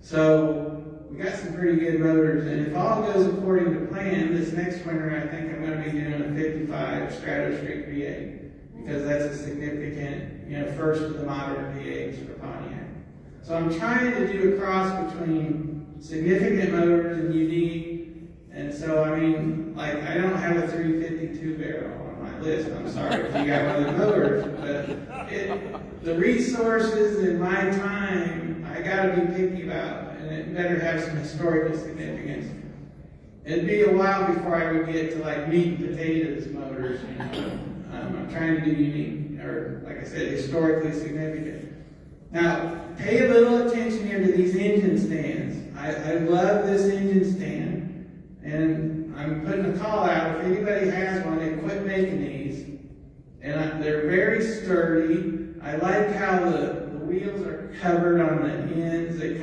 So we got some pretty good motors. And if all goes according to plan, this next winter I think I'm going to be doing a 55 Stratostreak V8. Because that's a significant, first of the modern V8s for Pontiac. So I'm trying to do a cross between significant motors and unique. And so, I don't have a 352 barrel on my list. I'm sorry if you got one of the motors. But the resources and my time, I got to be picky about. And it better have some historical significance. It'd be a while before I would get to meat and potatoes motors. I'm trying to do unique, or like I said, historically significant. Now, pay a little attention here to these engine stands. I love this engine stand, and I'm putting a call out. If anybody has one, they quit making these. And they're very sturdy. I like how the wheels are covered on the ends. They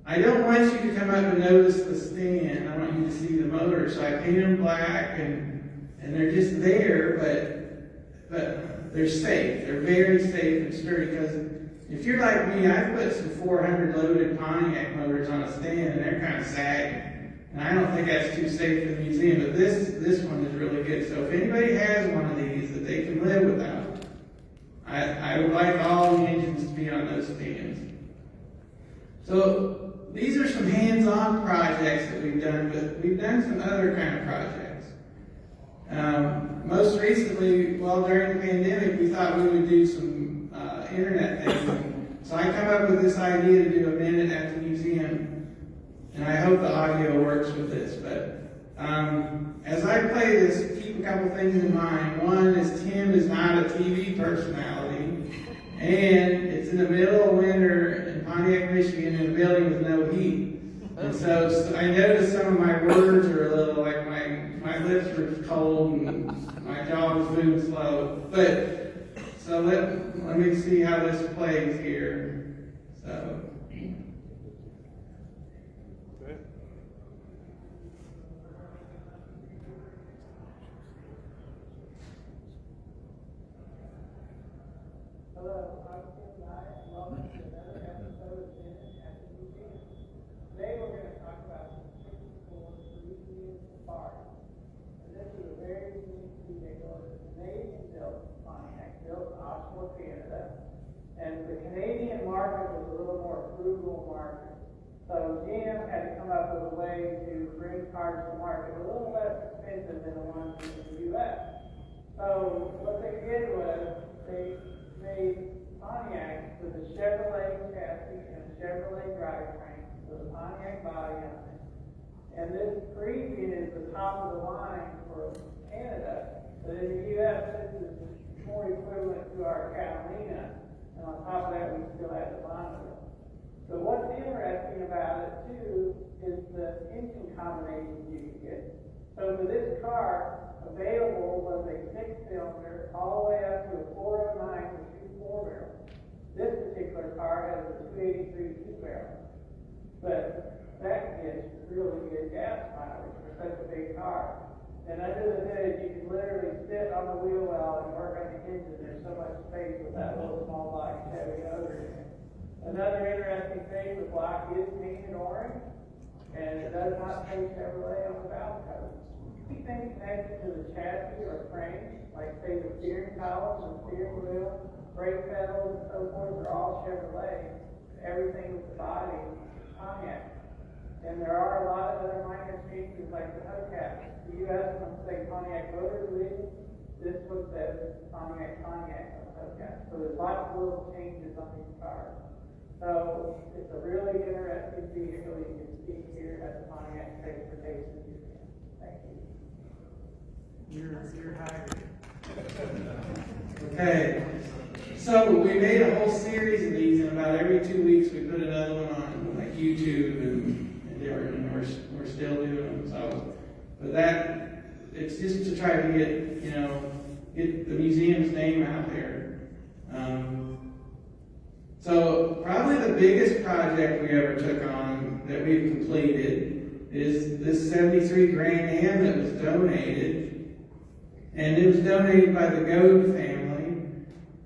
I don't want you to come up and notice the stand. I want you to see the motor. So I paint them black, and they're just there, but they're safe. They're very safe and sturdy, because if you're like me, I've put some 400 loaded Pontiac motors on a stand, and they're kind of sagging. And I don't think that's too safe for the museum, but this one is really good. So if anybody has one of these that they can live without, I would like all the engines to be on those stands. So these are some hands-on projects that we've done, but we've done some other kind of projects. Most recently, during the pandemic, we thought we would do some internet things. So I come up with this idea to do a minute at the museum, and I hope the audio works with this. But as I play this, keep a couple things in mind. One is Tim is not a TV personality, and it's in the middle of winter in Pontiac, Michigan, in a building with no heat. And so I noticed some of my words are a little like my lips were cold and my jaw was moving slow. So let me see how this plays here. So. Hello, I'm Tim Knight. Welcome to another episode of Minute at the Museum. Today we're going to talk about the 64 Parisian Safari. And this is a very unique vehicle. It's a Canadian-built Pontiac, built in offshore Canada. And the Canadian market was a little more frugal market. So GM had to come up with a way to bring cars to market a little less expensive than the ones in the U.S. So what they did was they made Pontiac with a Chevrolet chassis and a Chevrolet drivetrain with a Pontiac body on it. And this Parisian is the top of the line for Canada, but in the U.S. this is more equivalent to our Catalina, and on top of that we still have the Bonneville. So what's interesting about it too is the engine combinations you can get. So for this car, available was a 6-cylinder all the way up to a 409 with 2 4-barrels. This particular car has a 283 2-barrel. But that gets really good gas mileage for such a big car. And under the hood, you can literally sit on the wheel well and work on the engine. There's so much space with that little small body Chevy motor in it. Another interesting thing, the block is painted orange, and it does not say Chevrolet on the valve cover. Anything connected to the chassis or frame, like say the steering column and steering wheel, brake pedals and so forth, are all Chevrolet. Everything with the body is Pontiac. And there are a lot of other minor changes like the hubcap. The U.S. ones say Pontiac Motor Division. This one says Pontiac on the hubcap. So there's lots of little changes on these cars. So it's a really interesting vehicle you can see here at the Pontiac Transportation Museum. Thank you. You're hired. Okay, so we made a whole series of these, and about every 2 weeks we put another one on, like YouTube and different, and we're still doing them. So, but it's just to try to get the museum's name out there. So probably the biggest project we ever took on that we've completed is this 73 Grand Am that was donated. And it was donated by the Goad family.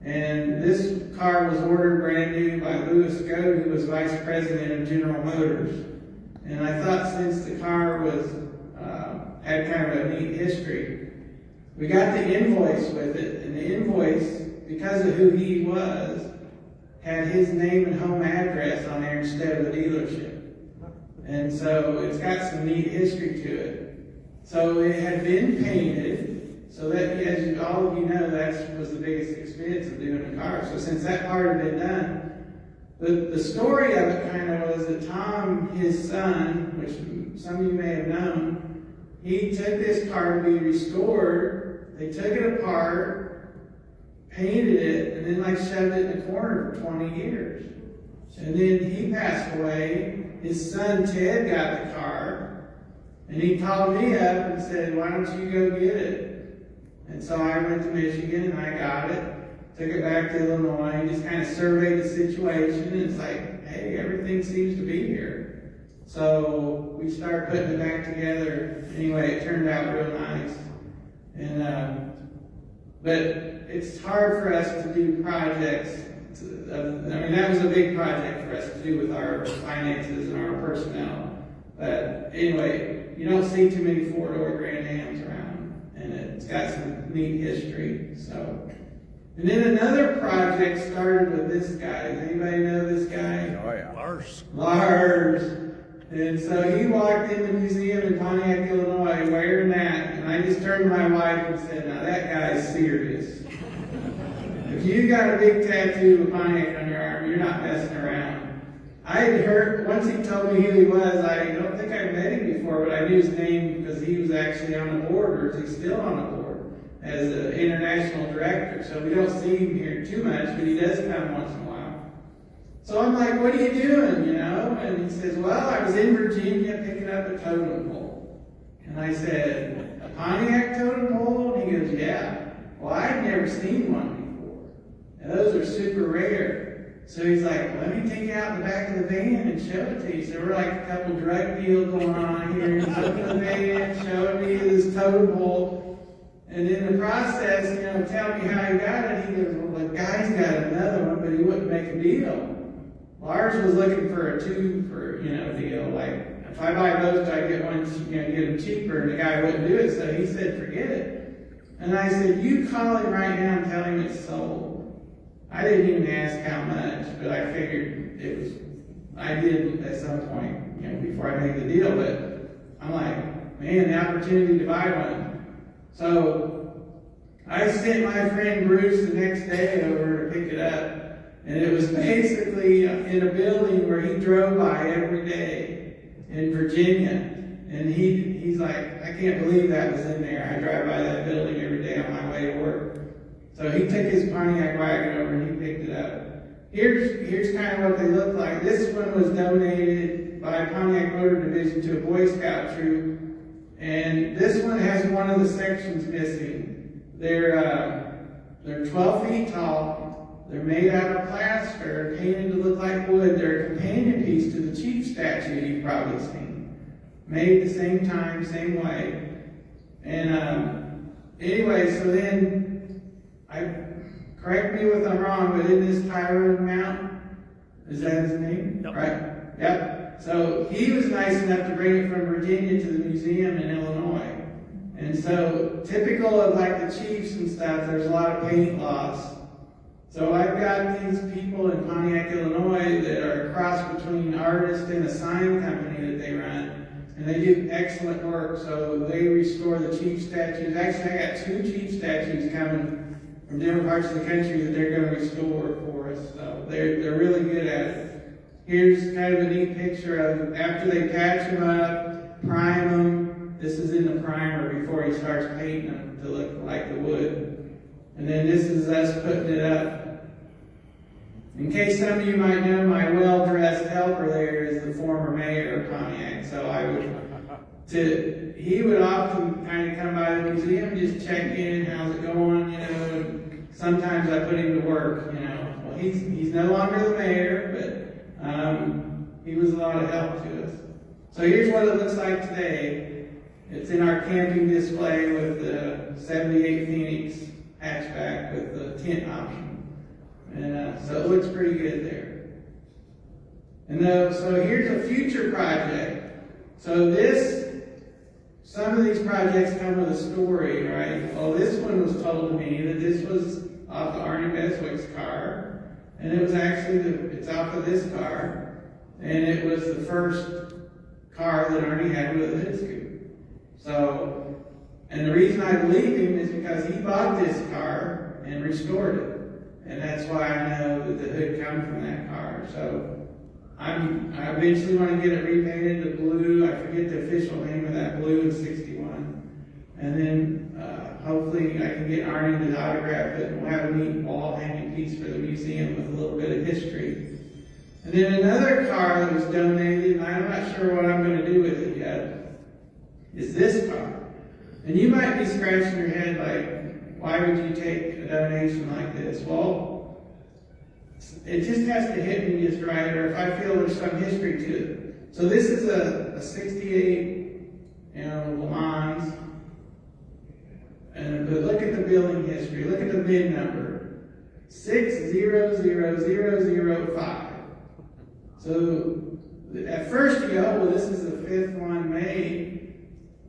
And this car was ordered brand new by Louis Goad, who was vice president of General Motors. And I thought since the car had kind of a neat history, we got the invoice with it. And the invoice, because of who he was, had his name and home address on there instead of the dealership. And so it's got some neat history to it. So it had been painted, so that, as all of you know, that was the biggest expense of doing the car. So since that part had been done, the story of it kind of was that Tom, his son, which some of you may have known, he took this car to be restored. They took it apart, painted it, and then like shoved it in the corner for 20 years. And then he passed away. His son Ted got the car, and he called me up and said, "Why don't you go get it?" And so I went to Michigan and I got it, took it back to Illinois, just kind of surveyed the situation, and it's like, hey, everything seems to be here. So we started putting it back together. Anyway, it turned out real nice. And but it's hard for us to do projects. That was a big project for us to do with our finances and our personnel. But anyway, you don't see too many four-door Grand Ams around, and it's got some neat history. So, and then another project started with this guy. Does anybody know this guy? Oh, yeah. Lars. And so he walked in the museum in Pontiac, Illinois, wearing that, and I just turned to my wife and said, "Now that guy's serious. If you got a big tattoo of Pontiac on your arm, you're not messing around." I had heard, once he told me who he was, I don't think I met him before, but I knew his name because he was actually on the board, or is he still on the board, as an international director. So we don't see him here too much, but he does come once in a while. So I'm like, "What are you doing, you know?" And he says, "Well, I was in Virginia picking up a totem pole." And I said, "A Pontiac totem pole?" And he goes, "Yeah." Well, I'd never seen one before. And those are super rare. So he's like, "Let me take you out in the back of the van and show it to you." So we're like a couple drug deals going on here. He's opening the van, showing me this totem pole. And in the process, tell me how he got it. He goes, "Well, the guy's got another one, but he wouldn't make a deal." Lars was looking for a deal. Like, if I buy both, I get one, get them cheaper, and the guy wouldn't do it. So he said, "Forget it." And I said, "You call him right now and tell him it's sold." I didn't even ask how much, but I figured I did at some point, before I made the deal. But I'm like, man, the opportunity to buy one. So I sent my friend Bruce the next day over to pick it up. And it was basically in a building where he drove by every day in Virginia. And he's like, "I can't believe that was in there. I drive by that building every day on my way to work." So he took his Pontiac wagon over and he picked it up. Here's kind of what they look like. This one was donated by Pontiac Motor Division to a Boy Scout troop. And this one has one of the sections missing. They're 12 feet tall. They're made out of plaster, painted to look like wood. They're a companion piece to the chief statue you've probably seen. Made the same time, same way. And anyway, so then, correct me if I'm wrong, but in this Tyrone Mount, is that his name? Yep. Right? Yep. So he was nice enough to bring it from Virginia to the museum in Illinois. And so, typical of like the chiefs and stuff, there's a lot of paint loss. So I've got these people in Pontiac, Illinois that are a cross between an artist and a sign company that they run. And they do excellent work. So they restore the chief statues. Actually, I got 2 chief statues coming from different parts of the country that they're going to restore for us. So they're really good at it. Here's kind of a neat picture of after they patch them up, prime them. This is in the primer before he starts painting them to look like the wood. And then this is us putting it up. In case some of you might know, my well-dressed helper there is the former mayor of Pontiac. So he would often kind of come by the museum, just check in, how's it going, and sometimes I put him to work, Well, he's no longer the mayor, but he was a lot of help to us. So here's what it looks like today. It's in our camping display with the 78 Phoenix hatchback with the tent option. And so it looks pretty good there. And so here's a future project. So some of these projects come with a story, right? Well, this one was told to me that this was off of Arnie Beswick's car. And it was actually, it's off of this car. And it was the first car that Arnie had with a hood scoop. So, and the reason I believe him is because he bought this car and restored it. And that's why I know that the hood comes from that car. So I eventually want to get it repainted to blue. I forget the official name of that blue in 61. And then hopefully I can get Arnie to autograph it, and we'll have a neat wall hanging piece for the museum with a little bit of history. And then another car that was donated, and I'm not sure what I'm going to do with it yet, is this car. And you might be scratching your head like, why would you take a donation like this? Well, it just has to hit me just right, or if I feel there's some history to it. So this is a 68, Le Mans. But look at the building history. Look at the VIN number. 600005. So at first you go, well, this is the 5th one made.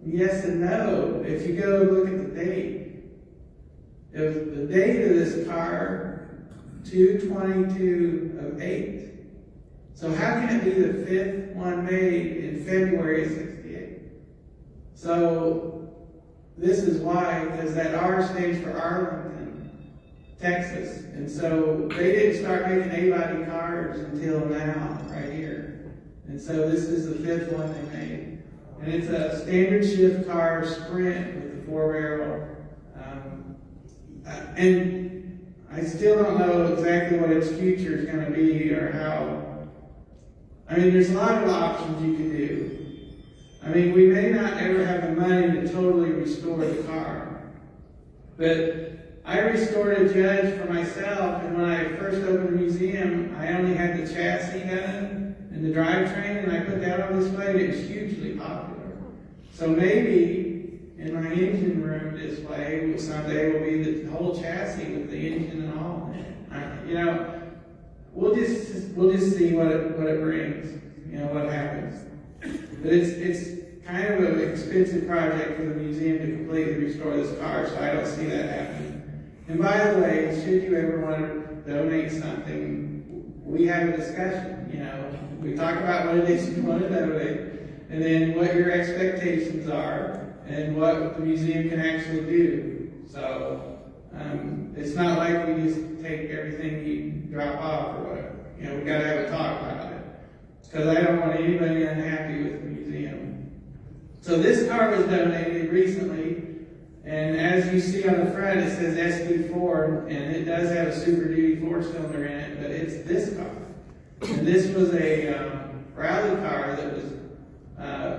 Yes and no. If you go look at the date, if the date of this car, 2/22/8. So how can it be the 5th one made in February of '68? So this is why, because that R stands for Arlington, Texas. And so they didn't start making A-body cars until now, right here. And so this is the 5th one they made. And it's a standard shift car Sprint with the 4-barrel. And I still don't know exactly what its future is going to be or how. I mean, there's a lot of options you can do. I mean, we may not ever have the money to totally restore the car. But I restored a Judge for myself, and when I first opened the museum, I only had the chassis done and the drivetrain, and I put that on display, and it was hugely popular. So maybe in my engine room display someday will be the whole chassis with the engine and all. We'll just see what it brings, what happens. But it's kind of an expensive project for the museum to completely restore this car, so I don't see that happening. And by the way, should you ever want to donate something, we have a discussion. We talk about what it is you want to donate, and then what your expectations are, and what the museum can actually do. So it's not like we just take everything you drop off or whatever. We got to have a talk about it, because I don't want anybody unhappy with the museum. So this car was donated recently, and as you see on the front, it says SB4, and it does have a Super Duty 4-cylinder in it, but it's this car. And this was a rally car that was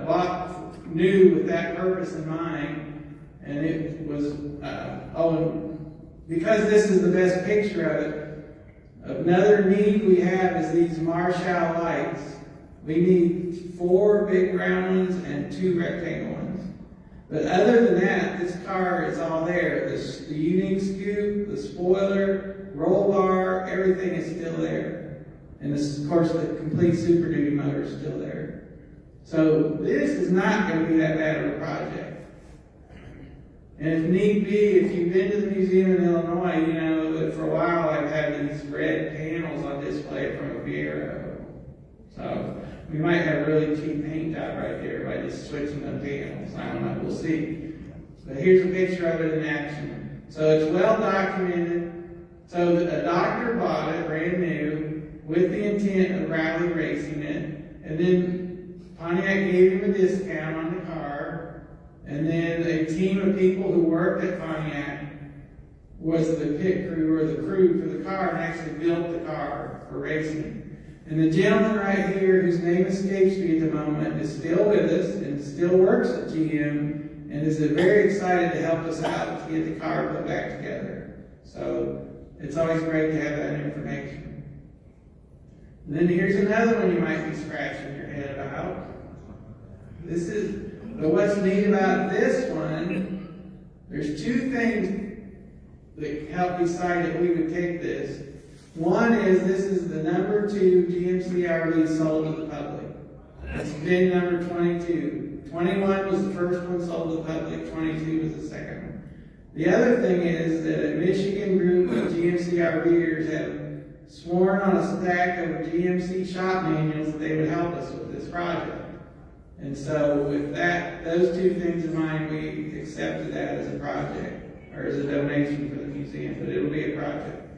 bought new with that purpose in mind, and it was, because this is the best picture of it, another need we have is these Marshall lights. We need 4 big round ones and 2 rectangle ones. But other than that, this car is all there. The unique scoop, the spoiler, roll bar, everything is still there. And this, of course, the complete Super Duty motor is still there. So this is not going to be that bad of a project. And if need be, if you've been to the museum in Illinois, you know that for a while I've had these red panels on display from a Ventura. So we might have a really cheap paint job right there by just switching the panels. I don't know, we'll see. But here's a picture of it in action. So it's well documented. So a doctor bought it brand new with the intent of rally racing it. And then Pontiac gave him a discount on the car. And then a team of people who worked at Pontiac was the pit crew or the crew for the car and actually built the car for racing. And the gentleman right here, whose name escapes me at the moment, is still with us and still works at GM and is very excited to help us out to get the car put back together. So it's always great to have that information. And then here's another one you might be scratching your head about. But what's neat about this one, there's 2 things that help decide that we would take this. One is this is the number 2 GMC RV sold to the public. It's VIN number 22. 21 was the first one sold to the public, 22 was the second one. The other thing is that a Michigan group of GMC RVers have sworn on a stack of GMC shop manuals that they would help us with this project. And so with those 2 things in mind, we accepted that as a project, or as a donation for the museum, but it'll be a project.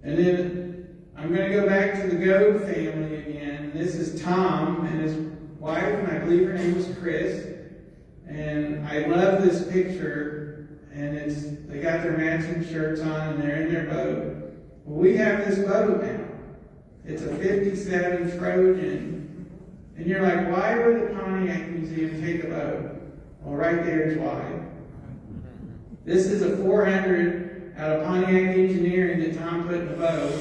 And then I'm going to go back to the Goad family again. This is Tom and his wife, and I believe her name was Chris. And I love this picture. and they got their matching shirts on and they're in their boat. Well, we have this boat now. It's a 57 Trojan. And you're like, why would the Pontiac Museum take a boat? Well, right there's why. This is a 400 out of Pontiac Engineering that Tom put in the boat.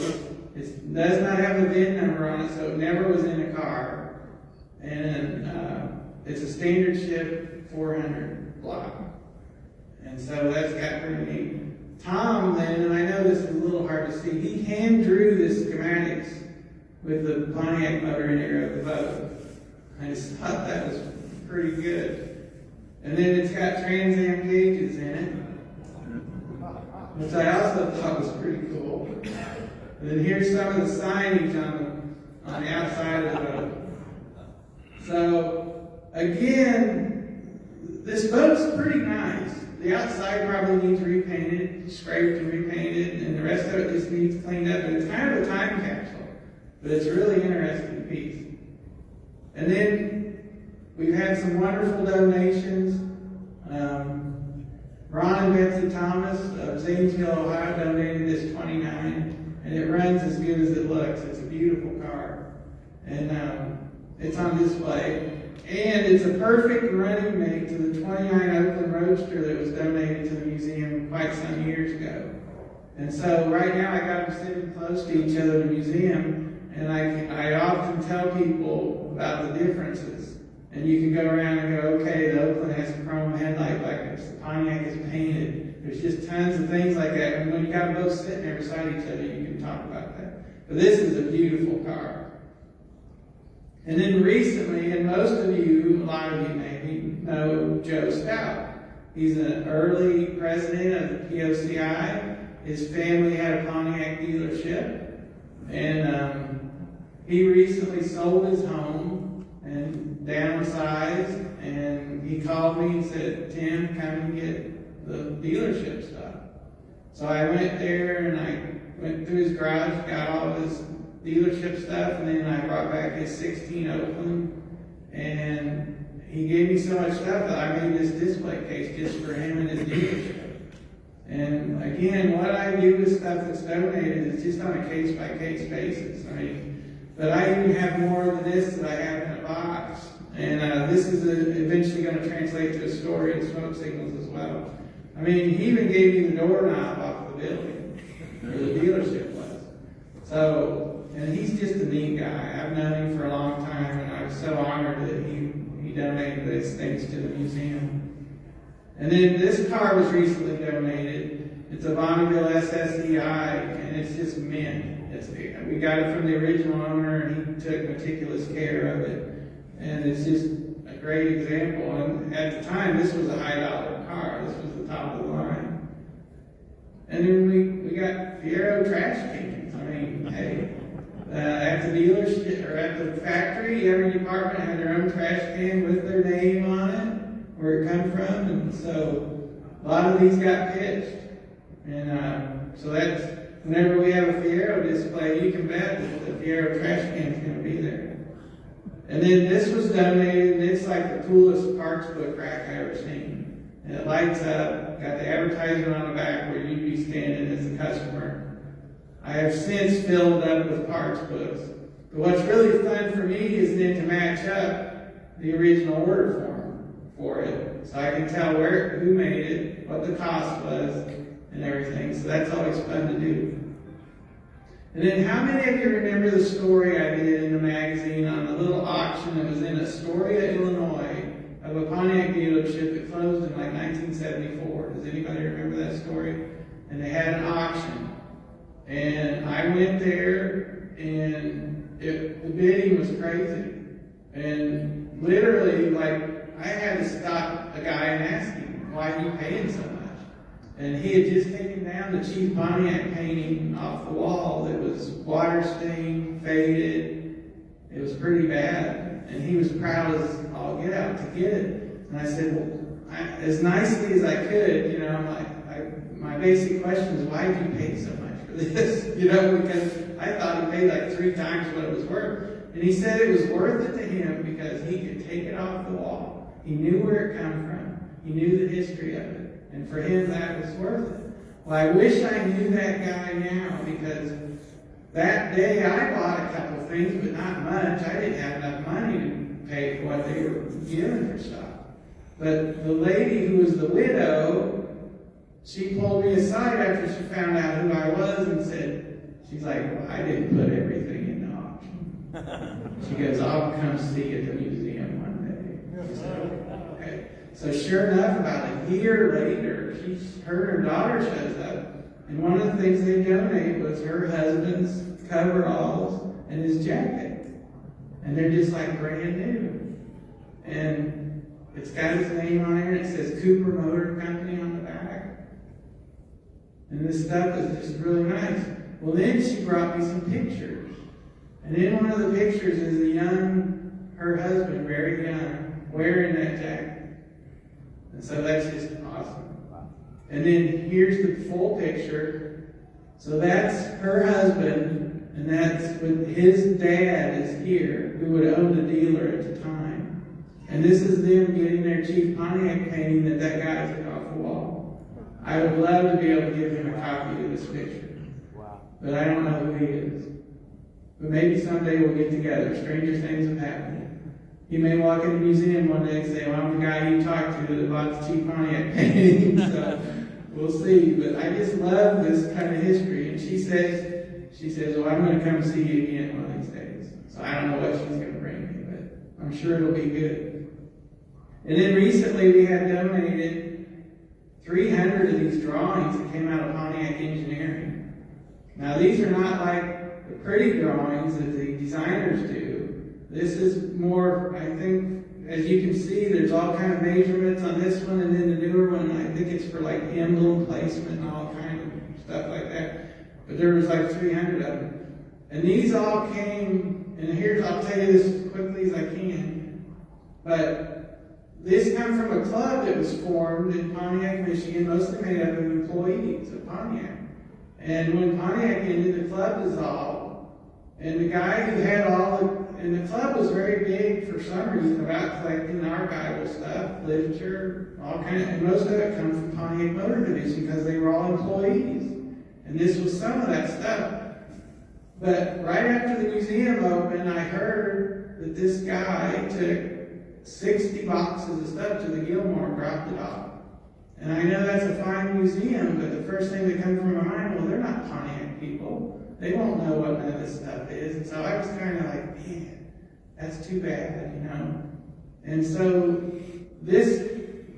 It does not have a VIN number on it, so it never was in a car. And it's a standard ship 400 block. And so that's got pretty neat. Tom then, and I know this is a little hard to see, he hand drew the schematics with the Pontiac motor in there of the boat. I just thought that was pretty good. And then it's got Trans Am gauges in it, which I also thought was pretty cool. And then here's some of the signage on the outside of the boat. So, again, this boat's pretty nice. The outside probably needs repainted, scraped and repainted, and the rest of it just needs cleaned up. And it's kind of a time capsule, but it's a really interesting piece. And then we've had some wonderful donations. Ron and Betsy Thomas of Zanesville, Ohio donated this 29, and it runs as good as it looks. It's a beautiful car. And it's on display. And it's a perfect running mate to the 29 Oakland Roadster that was donated to the museum quite some years ago. And so right now I got them sitting close to each other in the museum, and I often tell people about the differences. And you can go around and go, okay, the Oakland has a chrome headlight like this, the Pontiac is painted. There's just tons of things like that. And when you got them both sitting there beside each other, you can talk about that. But this is a beautiful car. And then recently, and most of you, a lot of you maybe, know Joe Stout. He's an early president of the POCI. His family had a Pontiac dealership. And he recently sold his home and downsized. And he called me and said, Tim, come and get the dealership stuff. So I went there and I went through his garage, got all of his dealership stuff, and then I brought back his 16 Oakland, and he gave me so much stuff that I made this display case just for him and his dealership. And again, what I do with stuff that's donated is just on a case-by-case basis. I mean, but I even have more than this that I have in a box, and this is eventually going to translate to a story and smoke signals as well. I mean, he even gave me the doorknob off the building, where the dealership was. So, and he's just a neat guy. I've known him for a long time, and I was so honored that he donated these things to the museum. And then this car was recently donated. It's a Bonneville SSEI, and it's just mint. We got it from the original owner, and he took meticulous care of it. And it's just a great example. And at the time, this was a high-dollar car. This was the top of the line. And then we got Fiero trash cans. I mean, hey. At the dealership or at the factory, every department had their own trash can with their name on it, where it come from, and so a lot of these got pitched. And so that's whenever we have a Fiero display, you can bet that the Fiero trash can is going to be there. And then this was donated, and it's like the coolest parts book rack I ever seen. And it lights up, got the advertisement on the back where you'd be standing as a customer. I have since filled up with parts books. But what's really fun for me is then to match up the original order form for it. So I can tell who made it, what the cost was, and everything. So that's always fun to do. And then how many of you remember the story I did in the magazine on a little auction that was in Astoria, Illinois, of a Pontiac dealership that closed in like 1974? Does anybody remember that story? And they had an auction. And I went there, and the bidding was crazy. And literally, like, I had to stop a guy and ask him, why are you paying so much? And he had just taken down the Chief Pontiac painting off the wall that was water stained, faded. It was pretty bad. And he was proud as all get out to get it. And I said, well, as nicely as I could, I'm like, my basic question is, why did you pay so much for this? Because I thought he paid like 3 times what it was worth. And he said it was worth it to him because he could take it off the wall. He knew where it come from. He knew the history of it. And for him, that was worth it. Well, I wish I knew that guy now, because that day I bought a couple things, but not much. I didn't have enough money to pay for what they were giving for stuff. But the lady who was the widow, she pulled me aside after she found out who I was and said, she's like, well, I didn't put everything in the auction. She goes, I'll come see you at the museum one day. I said, okay. So sure enough, about a year later, her and her daughter shows up. And one of the things they donated was her husband's coveralls and his jacket. And they're just like brand new. And it's got his name on it. It says Cooper Motor Company on the back. And this stuff is just really nice. Well, then she brought me some pictures. And in one of the pictures is her husband, very young, wearing that jacket. And so that's just awesome. And then here's the full picture. So that's her husband, and that's with his dad is here, who would have owned a dealer at the time. And this is them getting their Chief Pontiac painting that guy took off the wall. I would love to be able to give him a copy of this picture. Wow. But I don't know who he is. But maybe someday we'll get together. Stranger things have happened. You may walk in the museum one day and say, well, I'm the guy you talked to that bought the Chief Pontiac painting. So we'll see. But I just love this kind of history. And she says, well, I'm going to come see you again one of these days. So I don't know what she's going to bring me, but I'm sure it'll be good. And then recently we had donated 300 of these drawings that came out of Pontiac Engineering. Now these are not like the pretty drawings that the designers do. This is more, I think, as you can see, there's all kind of measurements on this one, and then the newer one, I think it's for like emblem placement and all kind of stuff like that. But there was like 300 of them. And these all came, and I'll tell you this as quickly as I can, but this comes from a club that was formed in Pontiac, Michigan, mostly made up of employees of Pontiac. And when Pontiac ended, the club dissolved, and the guy who had and the club was very big for some reason about collecting archival stuff, literature, all kinds, and most of it comes from Pontiac Motor Division because they were all employees. And this was some of that stuff. But right after the museum opened, I heard that this guy took 60 boxes of stuff to the Gilmore and dropped it off. And I know that's a fine museum, but the first thing that comes from my mind, well, they're not Pontiac people. They won't know what none of this stuff is. And so I was kind of like, man, that's too bad, you know. And so this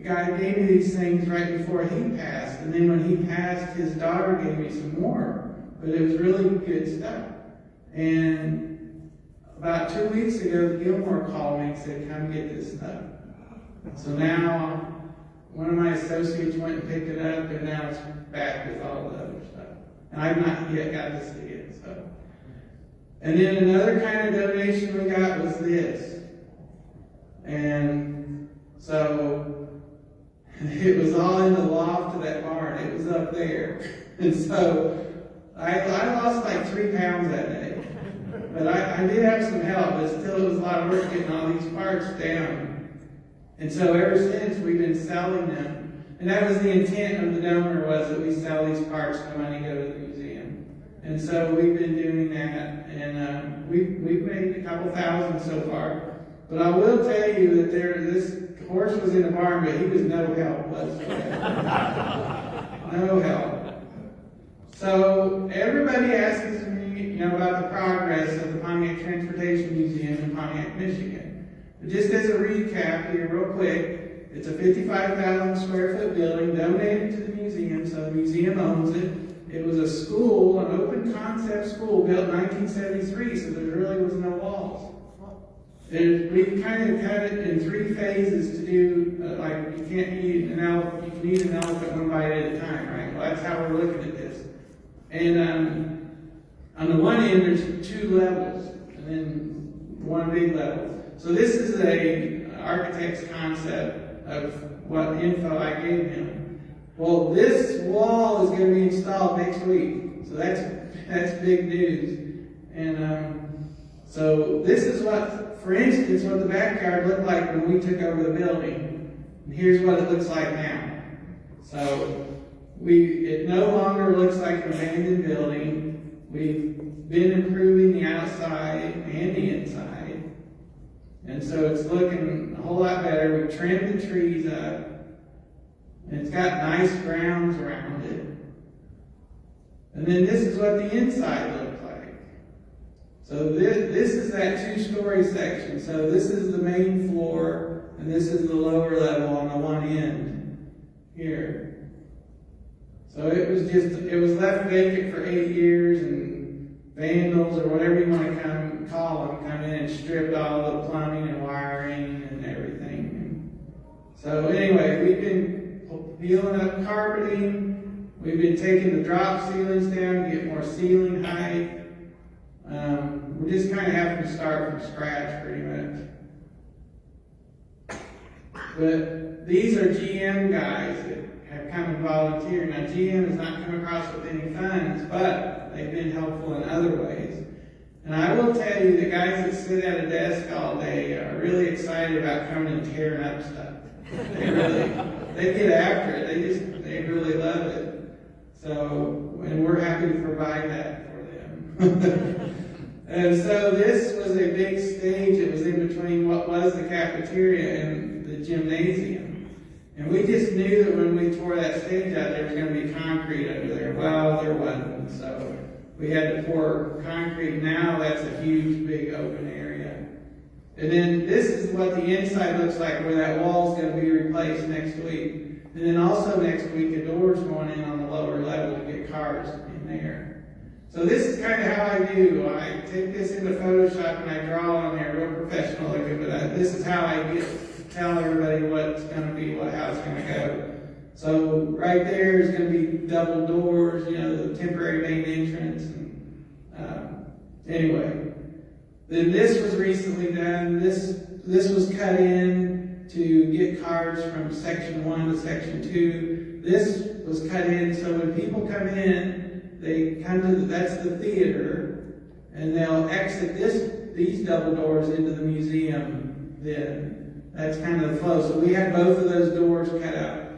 guy gave me these things right before he passed. And then when he passed, his daughter gave me some more. But it was really good stuff. And about 2 weeks ago, Gilmore called me and said, come get this stuff. So now one of my associates went and picked it up, and now it's back with all the other stuff. And I've not yet got to see it. So. And then another kind of donation we got was this. And so it was all in the loft of that barn. It was up there. And so I lost like 3 pounds that day. But I did have some help, but still it was a lot of work getting all these parts down. And so ever since we've been selling them. And that was the intent of the donor, was that we sell these parts and the money go to the museum. And so we've been doing that, and we've made a couple thousand so far. But I will tell you that this horse was in the barn, but he was no help whatsoever. No help. So everybody asks me, about the progress of the Pontiac Transportation Museum in Pontiac, Michigan. But just as a recap here, real quick, it's a 55,000 square foot building donated to the museum, so the museum owns it. It was a school, an open concept school built in 1973, so there really was no walls. We kind of had it in 3 phases to do, like you can't eat an elephant, you can eat an elephant one bite at a time, right? Well, that's how we're looking at this. And on the one end, there's 2 levels, and then 1 big level. So this is a architect's concept of what info I gave him. Well, this wall is going to be installed next week, so that's big news. And so this is what, for instance, what the backyard looked like when we took over the building. And here's what it looks like now. So it no longer looks like an abandoned building. We've been improving the outside and the inside. And so it's looking a whole lot better. We trimmed the trees up. And it's got nice grounds around it. And then this is what the inside looks like. So this is that 2-story section. So this is the main floor, and this is the lower level on the one end here. So it was left vacant for 8 years, and vandals or whatever you want to call them come in and stripped all the plumbing and wiring and everything. So anyway, we've been peeling up carpeting. We've been taking the drop ceilings down to get more ceiling height. We're just kind of having to start from scratch pretty much. But these are GM guys that have come and volunteered. Now GM has not come across with any funds, but they've been helpful in other ways. And I will tell you, the guys that sit at a desk all day are really excited about coming and tearing up stuff. They get after it. They really love it. So, and we're happy to provide that for them. And so this was a big stage. It was in between what was the cafeteria and the gymnasium. And we just knew that when we tore that stage out, there was going to be concrete under there. Well, there wasn't. So we had to pour concrete. Now that's a huge, big open area. And then this is what the inside looks like, where that wall is going to be replaced next week. And then also next week, a door's going in on the lower level to get cars in there. So this is kind of how I do. I take this into Photoshop and I draw on there real professional looking, but this is how I tell everybody what's going to be, how it's going to go. So right there is going to be double doors, the temporary main entrance. And, anyway, then this was recently done. This was cut in to get cars from section 1 to section 2. This was cut in so when people come in, they come to that's the theater, and they'll exit these double doors into the museum. Then that's kind of the flow. So we had both of those doors cut out.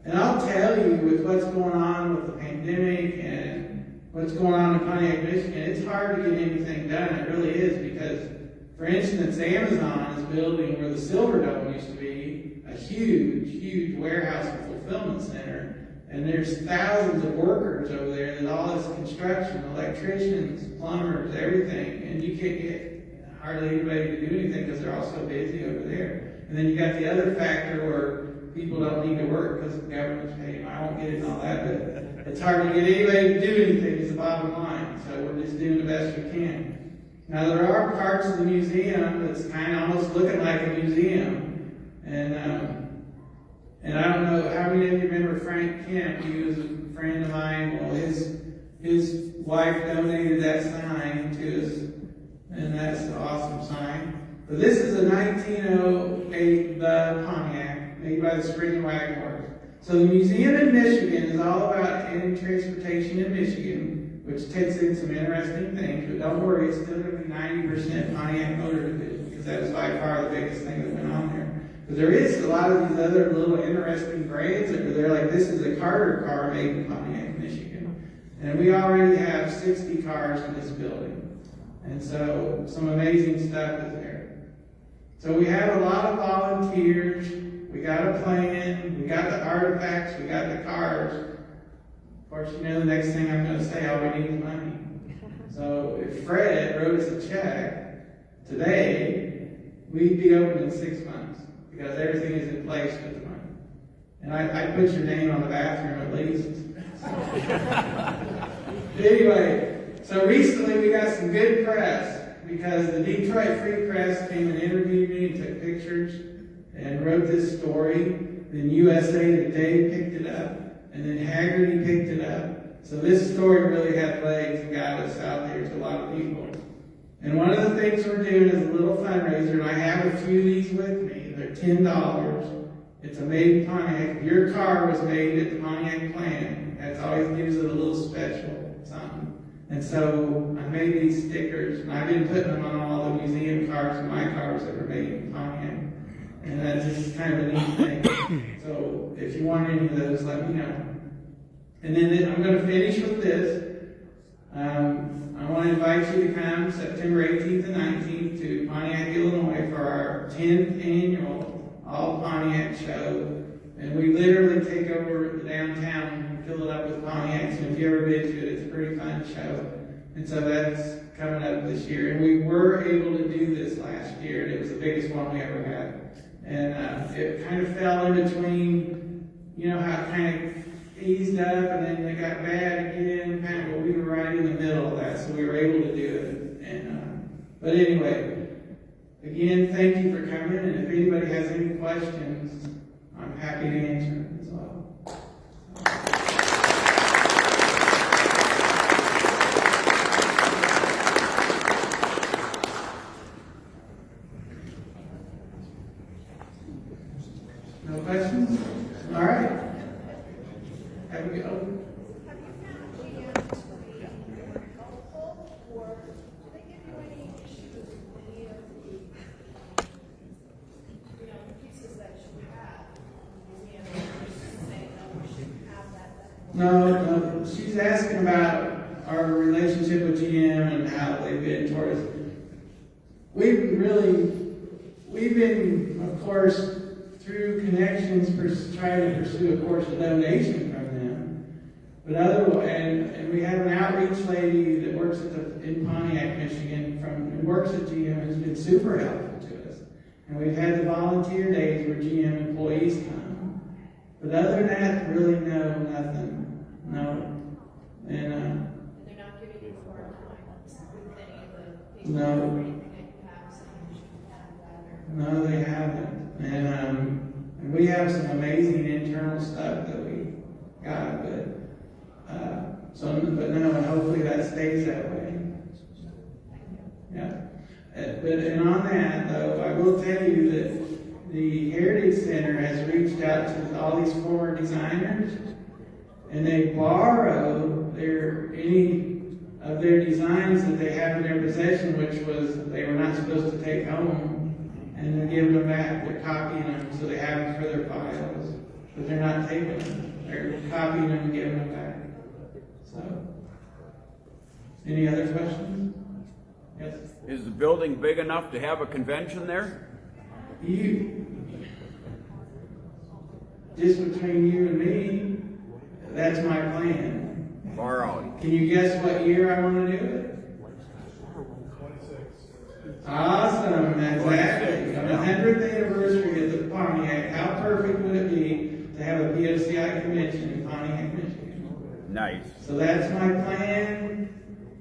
And I'll tell you, with what's going on with the pandemic and what's going on in Pontiac, Michigan, it's hard to get anything done. It really is, because, for instance, Amazon is building where the Silver Dome used to be, a huge, huge warehouse and fulfillment center. And there's thousands of workers over there, and all this construction, electricians, plumbers, everything. And you can't get hardly anybody to do anything because they're all so busy over there. And then you got the other factor where people don't need to work because the government's paying them. I won't get into all that, but it's hard to get anybody to do anything is the bottom line. So we're just doing the best we can. Now there are parts of the museum that's kind of almost looking like a museum. And I don't know how many of you remember Frank Kemp. He was a friend of mine. Well, his wife donated that sign to us, and that's an awesome sign. But this is a 1908 Pontiac made by the Spring Wagon Works. So the museum in Michigan is all about ending transportation in Michigan, which takes in some interesting things. But don't worry, it's still going to be 90% Pontiac Motor Division, because that was by far the biggest thing that went on there. But there is a lot of these other little interesting brands that are there, like this is a Carter car made in Pontiac, Michigan. And we already have 60 cars in this building. And so some amazing stuff is there. So we have a lot of volunteers. We got a plan. We got the artifacts. We got the cars. Of course, the next thing I'm going to say, all we need is money. So if Fred wrote us a check today, we'd be open in 6 months. Because everything is in place with the money. And I put your name on the bathroom at least. Anyway, so recently we got some good press because the Detroit Free Press came and interviewed me and took pictures and wrote this story. Then USA Today picked it up, and then Haggerty picked it up. So this story really had legs and got us out there to a lot of people. And one of the things we're doing is a little fundraiser, and I have a few of these with me. They're $10. It's a made in Pontiac. If your car was made at the Pontiac plant, that always gives it a little special something. And so I made these stickers, and I've been putting them on all the museum cars and my cars that were made in Pontiac. And that's just kind of a neat thing. So if you want any of those, let me know. And then I'm going to finish with this. I want to invite you to come September 18th and 19th to Pontiac, Illinois for our 10th annual All Pontiac Show. And we literally take over the downtown and fill it up with Pontiacs. And if you've ever been to it, it's a pretty fun show. And so that's coming up this year. And we were able to do this last year. And it was the biggest one we ever had. And it kind of fell in between, you know, how it kind of eased up and then it got bad again. Kind of, well, we were right in the middle of that. So we were able to do it. And but anyway, again, thank you for coming. And if anybody has any questions, I'm happy to answer them as well. No questions? All right. Have a good one. No, she's asking about our relationship with GM and how they've been towards us. We've been, of course, through connections, trying to pursue, of course, a donation from them. But and we have an outreach lady that works in Pontiac, Michigan, who works at GM, has been super helpful to us. And we've had the volunteer days where GM employees come. But other than that, really nothing. No. And they're not giving you foreign times with any of the people No. or anything that you have, so you should have that. no, they haven't. And we have some amazing internal stuff that we got, but no, and hopefully that stays that way. Yeah. And on that, though, I will tell you that the Heritage Center has reached out to all these former designers, and they borrow any of their designs that they have in their possession, which was they were not supposed to take home, and they're giving them back. They're copying them so they have them for their files, but they're not taking them. They're copying them and giving them back. So, any other questions? Yes. Is the building big enough to have a convention there? Just between you and me, that's my plan. Far out. Can you guess what year I want to do it? 26. Awesome, exactly. On the 100th anniversary of the Pontiac, how perfect would it be to have a POCI convention in Pontiac, Michigan? Nice. So that's my plan.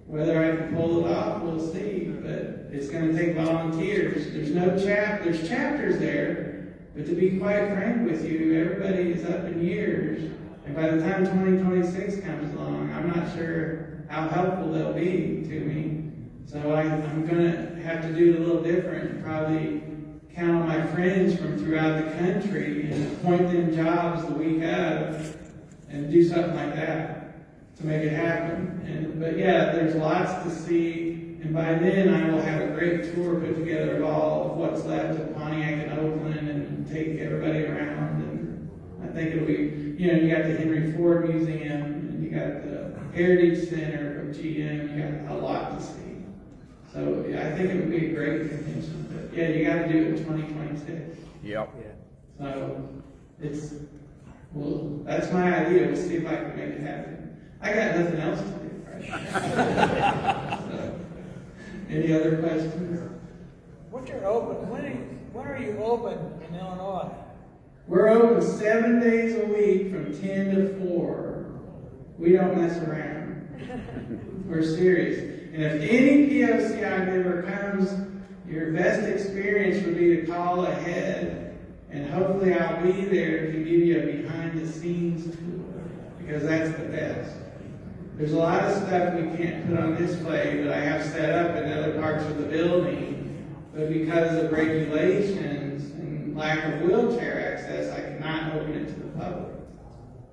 Whether I can pull it off, we'll see. But it's going to take volunteers. There's chapters there, but to be quite frank with you, everybody is up in years. And by the time 2026 comes along, I'm not sure how helpful they'll be to me. So I'm going to have to do it a little different. Probably count on my friends from throughout the country and appoint them jobs the week of and do something like that to make it happen. But yeah, there's lots to see. And by then, I will have a great tour put together of all of what's left of Pontiac and Oakland and take everybody around. And I think it'll be, you got the Henry Ford Museum, and you got the Heritage Center of GM, you got a lot to see. So I think it would be a great convention. But yeah, you got to do it in 2026. Yep. So that's my idea. We'll see if I can make it happen. I got nothing else to do, right? So, any other questions? What's your open? When are you open in Illinois? We're open 7 days a week from 10 to 4. We don't mess around. We're serious. And if any POCI member comes, your best experience would be to call ahead, and hopefully I'll be there to give you a behind-the-scenes tour, because that's the best. There's a lot of stuff we can't put on display that I have set up in other parts of the building, but because of regulations and lack of wheelchair access, I cannot open it to the public.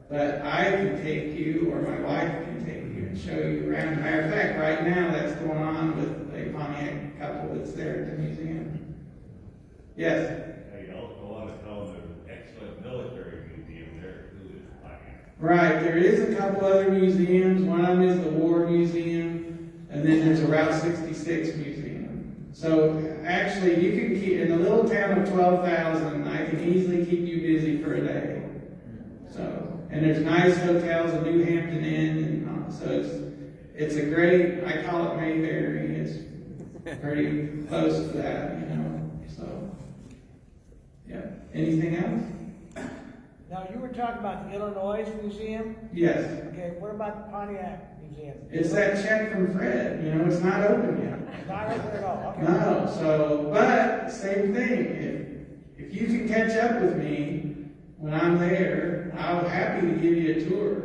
But I can take you, or my wife can take you and show you around. As a matter of fact, right now that's going on with a Pontiac couple that's there at the museum. Yes? How you I want to tell them there's an excellent military museum there too. In Pontiac. Right, there is a couple other museums. One of them is the War Museum, and then there's a Route 66 museum. So actually, you can keep, in a little town of 12,000, I can easily keep you busy for a day. So, and there's nice hotels, a New Hampton Inn, and so it's a great, I call it Mayberry. It's pretty close to that, you know. So, yeah. Anything else? Now, you were talking about the Illinois Museum? Yes. Okay, what about the Pontiac Museum? It's that check from Fred, you know, it's not open yet. Not open at all, okay. No, so, but, same thing, if you can catch up with me when I'm there, I'm happy to give you a tour.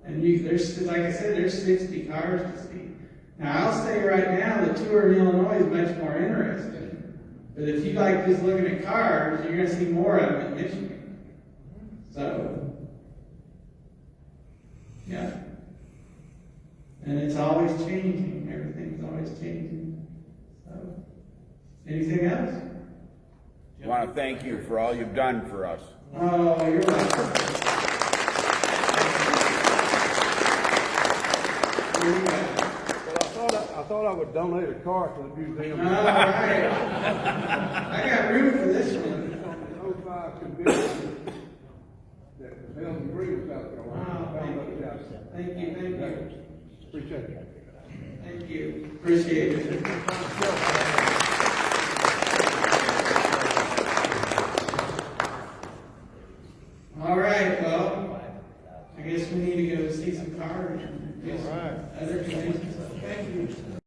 And there's, like I said, there's 60 cars to see. Now, I'll say right now, the tour in Illinois is much more interesting. But if you like just looking at cars, you're gonna see more of them in Michigan. So, yeah. And it's always changing. Everything's always changing. So, anything else? I want to thank you for all you've done for us. Oh, you're welcome. Well, I thought I would donate a car to the museum. All right. I got room for this one. On the 05 convention that was held in Greenville, South Carolina. Wow, thank you. Thank you. Appreciate it. Thank you. Appreciate it. All right, well, I guess we need to go see some cars and do some other things. Thank you.